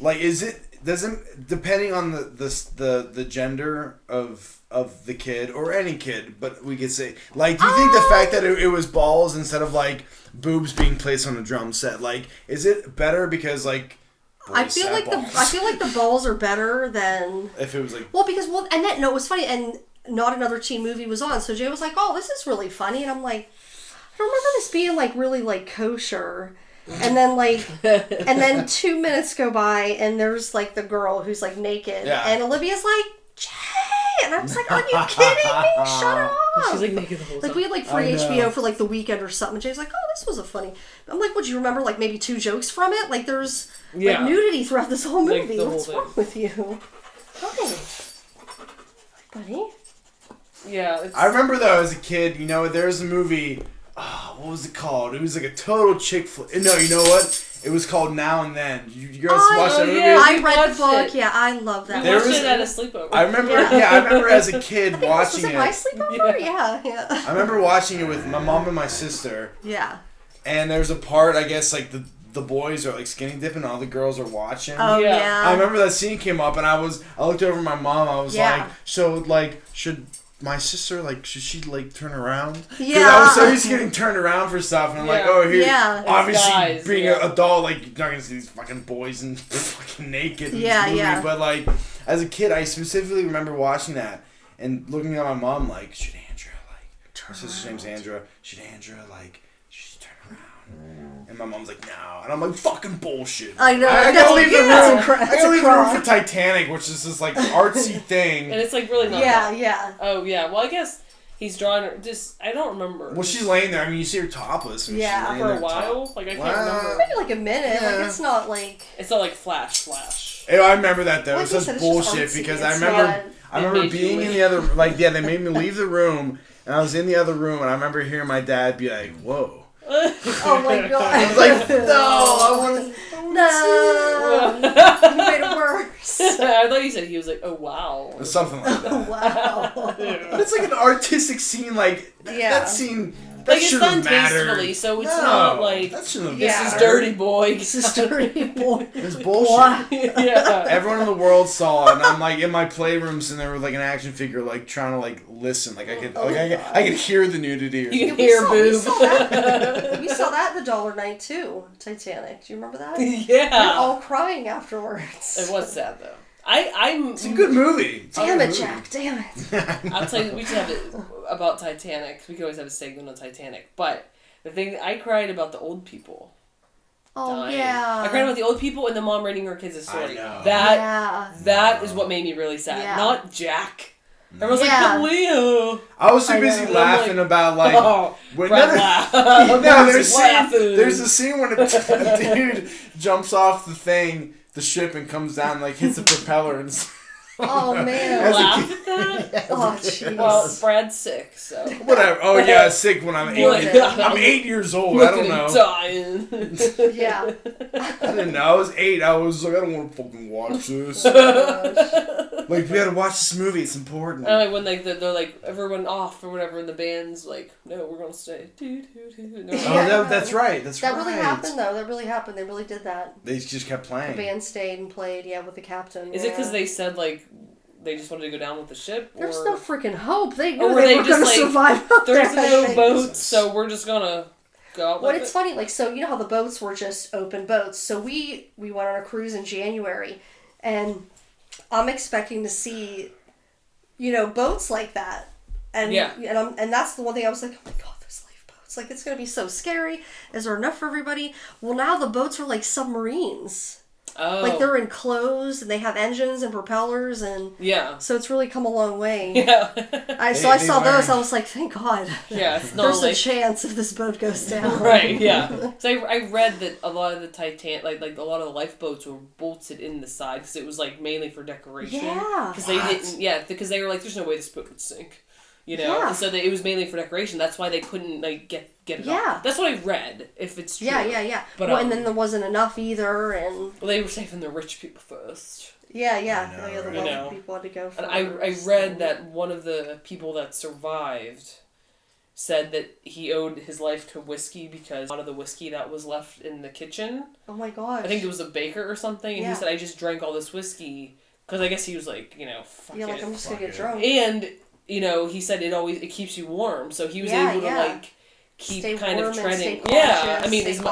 Like, depending on the gender of the kid or any kid, but we could say, like, do you think the fact that it was balls instead of like boobs being placed on a drum set, like, is it better because like I feel like the balls are better than if it was like and that it was funny, and Not Another Teen Movie was on, so Jay was like, oh, this is really funny, and I'm like, I remember this being like really like kosher. And then 2 minutes go by and there's like the girl who's like naked and Olivia's like, Jay, and I was like, are you kidding me? Shut up. She's like naked the whole time. Like we had like free HBO for like the weekend or something. And Jay's like, oh, this was a funny. I'm like, would you remember like maybe 2 jokes from it? Like there's like nudity throughout this whole movie. Like, what's wrong with you? Oh, buddy. Yeah. I remember though as a kid, you know, there's a movie. What was it called? It was like a total chick flick. No, you know what? It was called Now and Then. You guys watched that movie? Yeah, I read the book. It. Yeah, I love that. We watched it at a sleepover. I remember. I remember as a kid watching it. Was it my sleepover? Yeah. I remember watching it with my mom and my sister. Yeah. And there's a part, I guess, like the boys are like skinny dipping, and all the girls are watching. Oh yeah. I remember that scene came up, and I looked over at my mom. I was like, so like should my sister, like, should she, like, turn around? Yeah. Because I was so used to getting turned around for stuff, and I'm like, oh, here, obviously, guys, being an adult, like, you're not going to see these fucking boys and fucking naked in this movie, but, like, as a kid, I specifically remember watching that and looking at my mom, like, should Andrea, like, her sister's name's Andrea, should Andrea, like, turn around? And my mom's like, no. And I'm like, fucking bullshit. I know. I gotta leave the room. I gotta leave the room for Titanic, which is this, like, artsy thing. And it's, like, really not Yeah. Oh, yeah. Well, I guess he's drawing her. I don't remember. Well, she's laying there. I mean, you see her topless. And she's laying for a while. Like, I can't remember. Maybe, like, a minute. Yeah. Like, it's not, like... It's not, like, flash. I remember that, though. It was such bullshit, because I remember being in the other... Like, they made me leave the room, and I was in the other room, and I remember hearing my dad be like, whoa. Oh my god. I was like, no, I want to... No. You made it worse. I thought you said he was like, oh wow. Or something like that. Wow. But it's like an artistic scene, like, that scene... That like, it's done tastefully, so it's not like, this is dirty boy. This is dirty boy. It's bullshit. Everyone in the world saw it, and I'm like in my playroom sitting there with like an action figure, like trying to like listen, like I could hear the nudity. Or you can hear boob. We saw that the Dollar Night too, Titanic. Do you remember that? Yeah. We're all crying afterwards. It was sad though. It's a good movie. Damn it, Jack. Damn it. I'll tell you, we should have it about Titanic. We could always have a segment on Titanic. But the thing, I cried about the old people. Oh, dying. yeah. I cried about the old people and the mom reading her kids a story. I know. That is what made me really sad. Yeah. Not Jack. Everyone's like, but Leo. I was too busy laughing about like there's a scene when a dude jumps off the ship and comes down and like hits the propeller and oh man. Laugh at that? Oh jeez. Well, Brad's sick, so whatever. Oh yeah, sick when I'm 8. I'm 8 years old. I don't know. Dying. Yeah. I didn't know. I was 8. I was like, I don't want to fucking watch this. Like, we gotta watch this movie. It's important. Like when they're like everyone off or whatever, and the band's like, no, we're gonna stay. That's right. That really happened though. That really happened. They really did that. They just kept playing. The band stayed and played. Yeah, with the captain. Is it because they said like they just wanted to go down with the ship? There's no freaking hope. They knew they were going to survive up there. There's no boats, so we're just gonna go out. Well, it's funny. Like, so you know how the boats were just open boats. So we went on a cruise in January, and I'm expecting to see, boats like that. And and that's the one thing I was like, oh my god, there's lifeboats. Like, it's going to be so scary. Is there enough for everybody? Well, now the boats are like submarines. Oh. Like, they're enclosed, and they have engines and propellers, and... Yeah. So it's really come a long way. Yeah. I saw those, I was like, thank God. Yeah, it's not There's like... a chance if this boat goes down. Right, yeah. So I read that a lot of the like a lot of the lifeboats were bolted in the side, because it was, like, mainly for decoration. Yeah. Because they didn't... Yeah, because they were like, there's no way this boat would sink. You know? Yeah. And so it was mainly for decoration. That's why they couldn't, like, get it off. That's what I read, if it's true. Yeah. But, and then there wasn't enough either, and... Well, they were saving the rich people first. Yeah. Know, The wealthy people had to go first. And I read that one of the people that survived said that he owed his life to whiskey, because a lot of the whiskey that was left in the kitchen... Oh my gosh. I think it was a baker or something, and he said, I just drank all this whiskey, because I guess he was like, fuck it. I'm just gonna get drunk. And... he said it keeps you warm, so he was able to like keep stay kind of treading. Yeah, I mean, it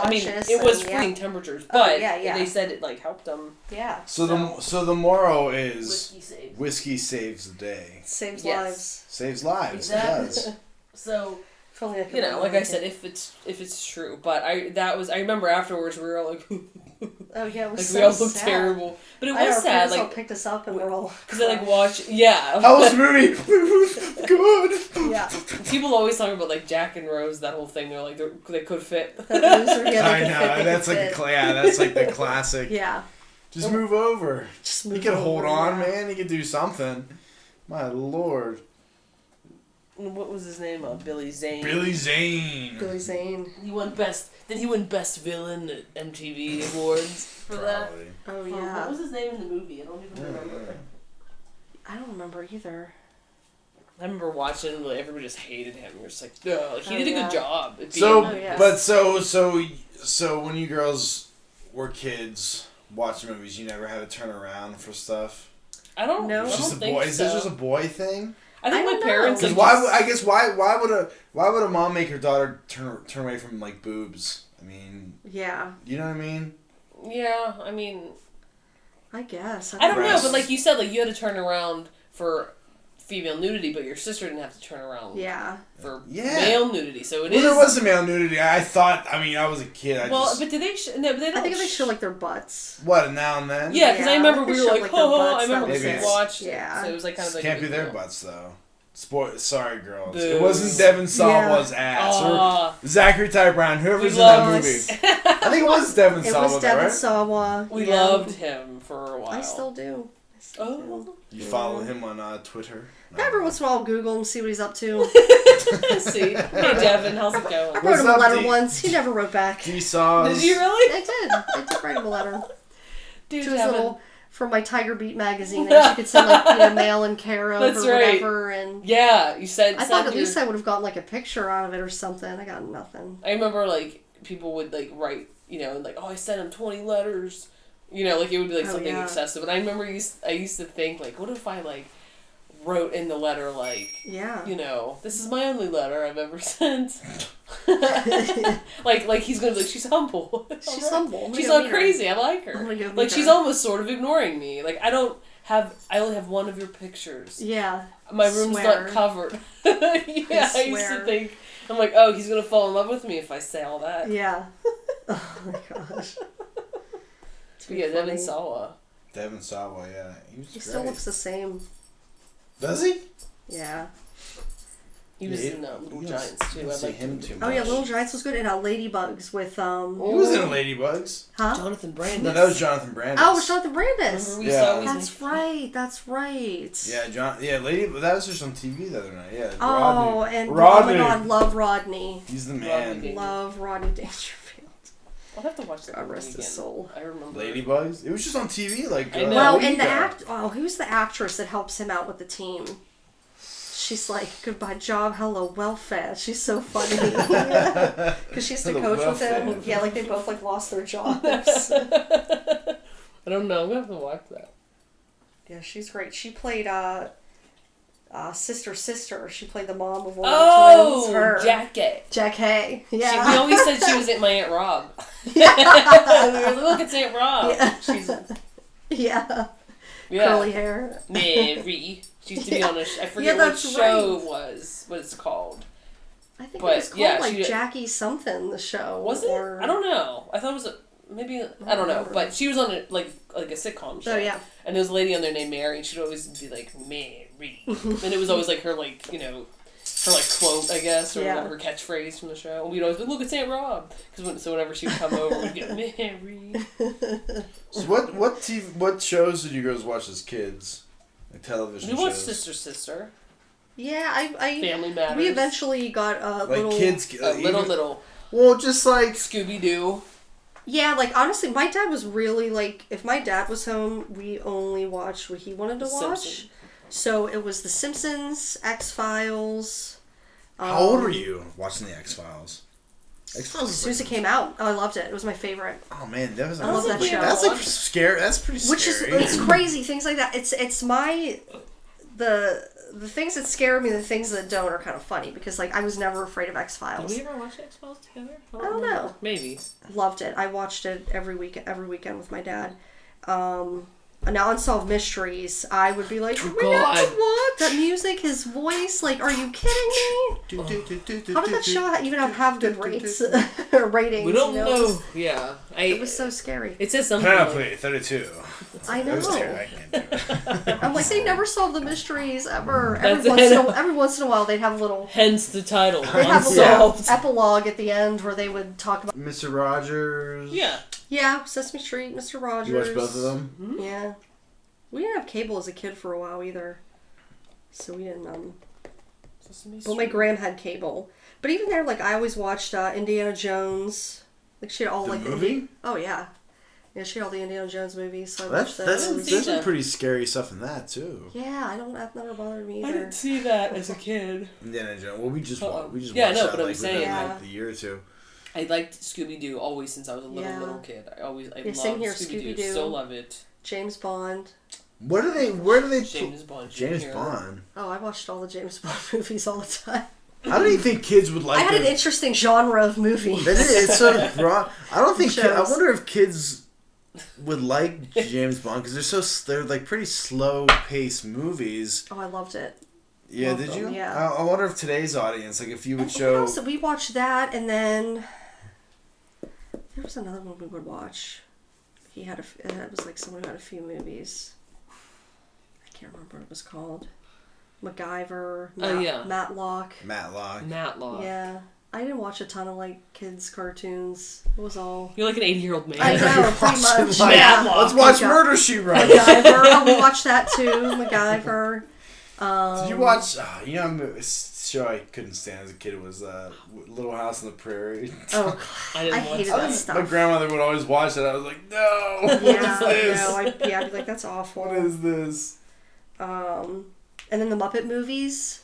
was freezing temperatures, but they said it like helped them. Yeah. So the moral is whiskey saves the day. Saves lives. Saves lives. Exactly. It does. So like I said, if it's true, but I remember afterwards we were all like. Oh yeah, it was like so we all looked sad. terrible, but it was sad. Like all picked us up and we're all because they like watch. Yeah, how was the movie? It was good. Yeah. People always talk about like Jack and Rose, that whole thing. They're like they could fit. I know that's like that's like the classic. Yeah. Just move over. He can hold on, man. He can do something. My lord. What was his name? Billy Zane. Billy Zane. He won best. Did he win best villain at MTV Awards for that? Oh yeah. What was his name in the movie? I don't even remember. I don't remember either. I remember watching. Like, everybody just hated him. You're just like, no, like, he did a good job. So when you girls were kids watching movies, you never had to turn around for stuff. I don't know. Is this just a boy thing? I think my parents. Because why would a mom make her daughter turn away from like boobs? I mean. Yeah. You know what I mean? Yeah, I mean. I guess. I don't know, but like you said, like you had to turn around for female nudity, but your sister didn't have to turn around. Yeah. For male nudity, so it is. There was a male nudity. I thought. I mean, I was a kid. But did they? No, but they don't. I think they show like their butts. What, now and then? Yeah, because I remember we were like, I remember we watched. Yeah. So it was like kind of like. Can't be their butts though. Sorry, girls. Boo. It wasn't Devin Sawa's ass or Zachary Ty Brown, whoever's in that movie. I think it was Devin Sawa. It was Devin Sawa. We loved him for a while. I still do. You follow him on Twitter? No. Every once in a while I'll Google him, see what he's up to. See? Hey, Devin, how's it going? I wrote him a letter once. He never wrote back. Did you really? I did write him a letter. Dude, to his little... From my Tiger Beat magazine, and she could send like mail and care of or whatever, and you said. I thought at least I would have gotten like a picture out of it or something. I got nothing. I remember like people would like write, and like, I sent him 20 letters, like it would be like something excessive. And I remember I used to think like, what if I like wrote in the letter like, this is my only letter I've ever sent. like he's gonna be like, she's humble. She's humble. She's not crazy. I like her. Like she's almost sort of ignoring me. Like I only have one of your pictures. Yeah. My room's not covered. I used to think, I'm like, oh, he's gonna fall in love with me if I say all that. Yeah. Oh my gosh. Devin Sawa. Devin Sawa, yeah. He still looks the same. Does he? Yeah. He was in Little Giants too. I like him too much. Oh yeah, Little Giants was good. And Ladybugs with He was in Ladybugs. Huh? Jonathan Brandis. No, that was Jonathan Brandis. Oh, it was Jonathan Brandis. Yeah. That's right. That's right. Yeah, that was just on TV the other night. Yeah. Oh, Rodney. and Rodney. Oh my God, love Rodney. He's the man. Love Rodney Dangerfield. I'll have to watch that. God rest his soul. I remember. Ladybugs. It was just on TV, like. I know. Well, and who's the actress that helps him out with the team? She's like, goodbye job, hello welfare. She's so funny. Because she has to coach with him. Yeah, like they both like lost their jobs. I don't know. I'm gonna have to watch that. Yeah, she's great. She played Sister. She played the mom of one of the twins. Her. Jack Hay. Yeah. We always said she was my Aunt Rob. Yeah. We were like, look, it's Aunt Rob. Yeah. She's. Yeah. Curly hair. Mary. She used to be on I forget what show it was, what it's called. I think it was called Jackie something, the show. Was it? I don't know. I thought it was maybe I don't know, but she was on like a sitcom show. Oh yeah. And there was a lady on there named Mary, and she'd always be like Mary, and it was always like her like her like quote, I guess, or whatever, her catchphrase from the show. And we'd always be like, look, it's Aunt Rob, so whenever she'd come over, we'd get Mary. So what shows did you guys watch as kids? Like television shows? We watched Sister. Yeah, I Family Matters. We eventually got a like little kids. Little. Well, just like Scooby-Doo. Yeah, like honestly, my dad was really like, if my dad was home, we only watched what he wanted to watch. Simpsons. So it was The Simpsons, X-Files. How old were you watching the X-Files? X-Files as soon as it came out. Oh, I loved it. It was my favorite. Oh man, that was. I love that show. That's like scary. That's pretty scary. Which is it's crazy. Things like that. It's my the things that scare me, the things that don't are kind of funny because like I was never afraid of X-Files. Did we ever watch X-Files together? I don't know. Maybe. Loved it. I watched it every weekend with my dad. Now Unsolved Mysteries, I would be like, what? That music, his voice, like, are you kidding me? How did that show even have good ratings? We don't know. Yeah. It was so scary. It says something Panoply 32. I know. I'm like, they never solve the mysteries ever. Every once in a while, they'd have a little... Hence the title. They'd have a little epilogue at the end where they would talk about... Mr. Rogers. Yeah. Yeah, Sesame Street, Mr. Rogers. You watched both of them? Mm-hmm. Yeah. We didn't have cable as a kid for a while either. So we didn't, Sesame Street. Well, my gram had cable. But even there, like, I always watched Indiana Jones. Like, she had all, the like... movie? Oh, yeah. Yeah, she had all the Indiana Jones movies, so I watched those. There's some pretty scary stuff in that, too. Yeah, that never bothered me either. I didn't see that as a kid. Indiana Jones. Well, we just watched no, that, but I'm like, saying, within, like, the year or two. I liked Scooby-Doo always since I was a little kid. I loved Scooby-Doo. Still love it. James Bond. Where do they James Bond. James Bond. Oh, I watched all the James Bond movies all the time. I don't even think kids would like. I had an interesting genre of movie. It's so broad. I don't think. I wonder if kids would like James Bond because they're like pretty slow paced movies. Oh, I loved it. Yeah, loved did them, you? Yeah. I wonder if today's audience, like, if you would show. So we watched that, and then there was another one we would watch. It was like someone who had a few movies. I can't remember what it was called. MacGyver. Matlock. Yeah. I didn't watch a ton of, like, kids' cartoons. It was all... You're like an 80-year-old man. I know, pretty much. Yeah. Let's watch Murder, She Wrote. MacGyver. We watched that, too. MacGyver. Did you watch... a show I couldn't stand as a kid was Little House on the Prairie. Oh, I hated that stuff. My grandmother would always watch it. I was like, no, what is this? I'd be like, that's awful. What is this? And then the Muppet movies.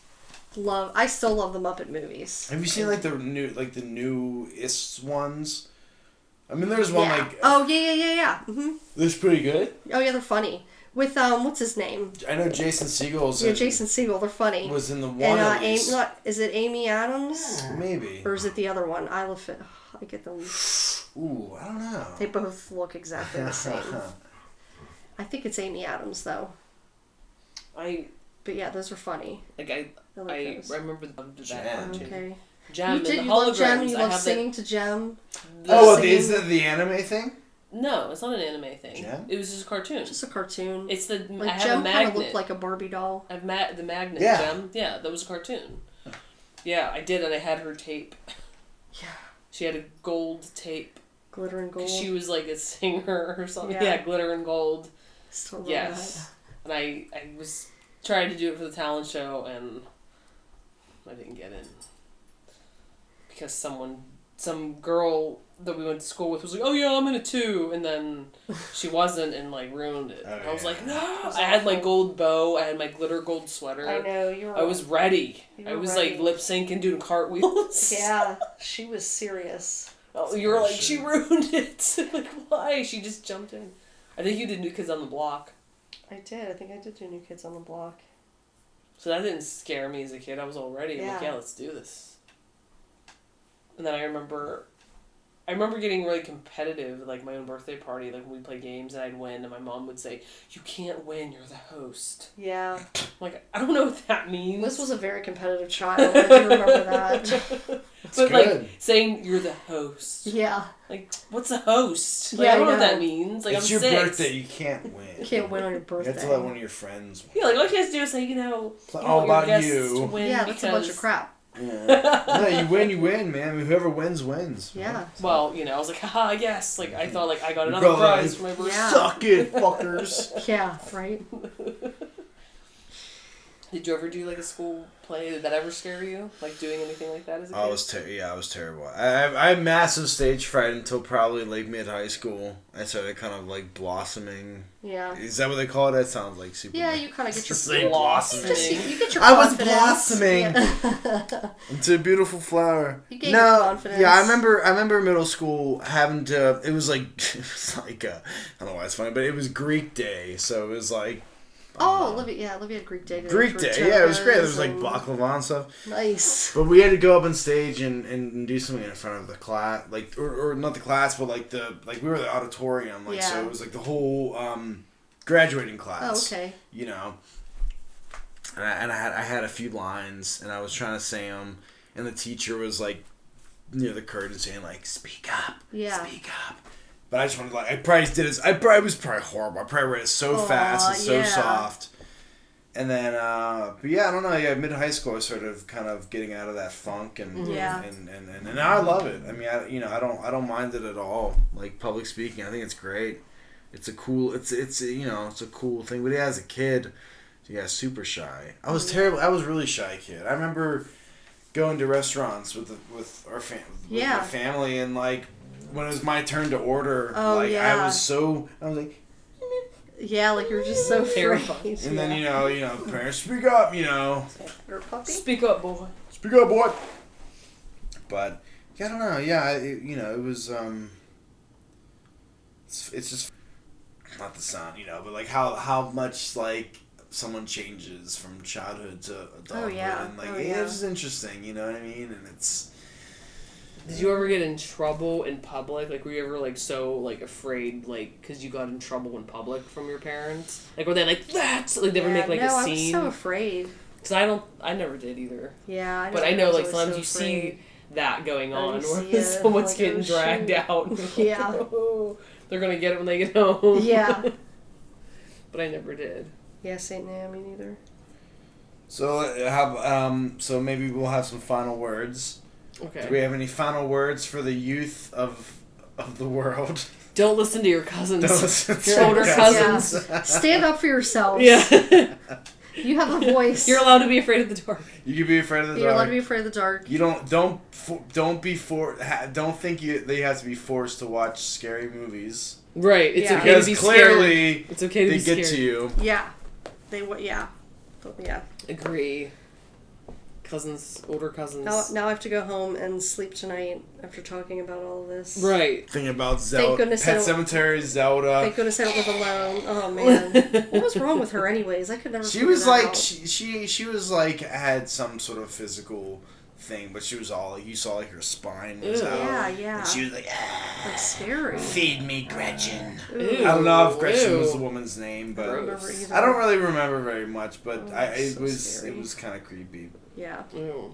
I still love the Muppet movies. Have you seen like the newest ones? I mean, there's one like. Oh yeah. Mm-hmm. They're pretty good. Oh yeah, they're funny. With what's his name? I know Jason Segel's. Yeah, Jason Segel. They're funny. Was in the one. And is it Amy Adams? Maybe. Or is it the other one? I get them. Ooh, I don't know. They both look exactly the same. I think it's Amy Adams though. But yeah, those are funny. Like I remember that. Okay. Gem. You love Gem. You love singing to Gem. Is that the anime thing? No, it's not an anime thing. Gem? It was just a cartoon. Just a cartoon. It's the like I have Gem a magnet. kind of looked like a Barbie doll. I have the magnet. Yeah. Gem. Yeah, that was a cartoon. Yeah, I did, and I had her tape. Yeah. She had a gold tape. Glitter and gold. She was like a singer or something. Yeah, glitter and gold. Still yes. That. And I was trying to do it for the talent show, and I didn't get in because some girl that we went to school with was like, "Oh yeah, I'm in it too," and then she wasn't, and like ruined it. I was like, "No!" I had my gold bow. I had my glitter gold sweater. I know you were. I was ready. I was ready. like lip syncing, doing cartwheels. Yeah, she was serious. Oh, you were like, she ruined it. Like, why? She just jumped in. I think you did New Kids on the Block. I did. I think I did do New Kids on the Block. So that didn't scare me as a kid. I was all ready. I'm like, yeah, let's do this. And then I remember I remember getting really competitive at, like, my own birthday party, like, when we play games and I'd win, and my mom would say, "You can't win, you're the host." Yeah. I'm like, I don't know what that means. Liz was a very competitive child. I do remember that. But, like, saying you're the host. Yeah. Like, what's a host? Like, Yeah, I don't know what that means. Like, it's I'm your 6. birthday, you can't win. You can't win on your birthday. You have to let one of your friends win. Yeah, like, all you have to do is say, it's all about you. Win yeah, that's a bunch of crap. Yeah. No, you win, man. I mean, whoever wins, wins. Yeah. So. Well, I was like, haha, yes. Like, I thought, like, I got another prize for my birthday. Yeah. Suck it, fuckers. Yeah, right? Did you ever do, like, a school play? Did that ever scare you? Like, doing anything like that as a kid? I was terrible. I had massive stage fright until probably, like, mid-high school. I started kind of, like, blossoming. Yeah. Is that what they call it? That sounds like super... Yeah, you kind of get your... blossoming. You get your confidence. I was blossoming into a beautiful flower. You gained your confidence. Yeah, I remember middle school having to... It was like... I don't know why it's funny, but it was Greek day, so it was like... Olivia had Greek day. Greek day, yeah, it was great. There was like baklava and stuff. Nice. But we had to go up on stage and do something in front of the class, like or not the class, but like we were the auditorium, like so it was like the whole graduating class. Oh, okay. And I had a few lines and I was trying to say them, and the teacher was like near the curtain saying like, "Speak up, speak up." But I just wanted to, like, I was probably horrible. I probably read it so fast and so soft. And then, but yeah, I don't know. Yeah, mid-high school, I started kind of getting out of that funk and now I love it. I mean, I don't mind it at all. Like, public speaking, I think it's great. It's a cool, it's a cool thing. But yeah, as a kid, yeah, super shy. I was terrible. I was a really shy kid. I remember going to restaurants with our my family and, like, when it was my turn to order, I was like... Yeah, like you were just so terrified. And then, parents, speak up, Speak up, boy. Speak up, boy. But, yeah, I don't know. Yeah, it was, it's just not the sound, but, like, how much, like, someone changes from childhood to adulthood. Oh, yeah. And, like, it's just interesting, you know what I mean? And it's... Did you ever get in trouble in public? Like, were you ever, like, so, like, afraid, like, because you got in trouble in public from your parents? Like, were they like, that's... Like, they ever make, like, a scene? I was so afraid. Because I never did either. Yeah, But I know, like, sometimes you see that going on where someone's like, getting dragged out. Yeah. They're going to get it when they get home. Yeah. But I never did. Yeah, St. Naomi neither. So, so maybe we'll have some final words. Okay. Do we have any final words for the youth of the world? Don't listen to your cousins. Don't listen to your older cousins. Yeah. Stand up for yourselves. Yeah. You have a voice. You're allowed to be afraid of the dark. You can be afraid of the dark. You're allowed to be afraid of the dark. You don't think they have to be forced to watch scary movies. Right. It's okay because to be clearly scared. It's okay to be scared. They get to you. Yeah. Yeah. Agree. Older cousins. Now I have to go home and sleep tonight after talking about all of this. Right. Thinking about Zelda, Pet Semetary, Zelda. Thank goodness I don't live alone. Oh man, what was wrong with her anyways? I could never. She was like out. She was like had some sort of physical thing, but she was all like, you saw like her spine was out. Yeah. And she was like, like scary. Feed me, Gretchen. Ooh. I don't know if Gretchen was the woman's name, but I don't really remember very much. But it scary. was kind of creepy. Yeah.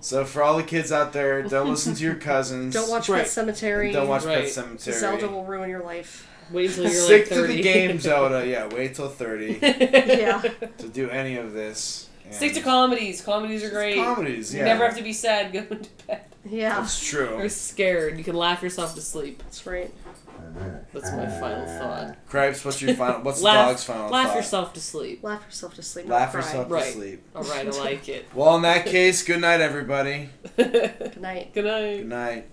So for all the kids out there, don't listen to your cousins. Don't watch Pet Semetary. Don't watch Pet Semetary. Zelda will ruin your life. Wait until you're Stick like 30. to the game, Zelda. Yeah, wait till 30. Yeah. To do any of this. Stick to comedies. Comedies are great. Comedies, yeah. You never have to be sad going to bed. Yeah. That's true. Or scared. You can laugh yourself to sleep. That's right. That's my final thought. Cripes, what's the dog's final thought? Laugh yourself to sleep. Laugh yourself to sleep. Laugh yourself to sleep. Alright, I like it. Well, in that case, good night, everybody. Good night. Good night. Good night.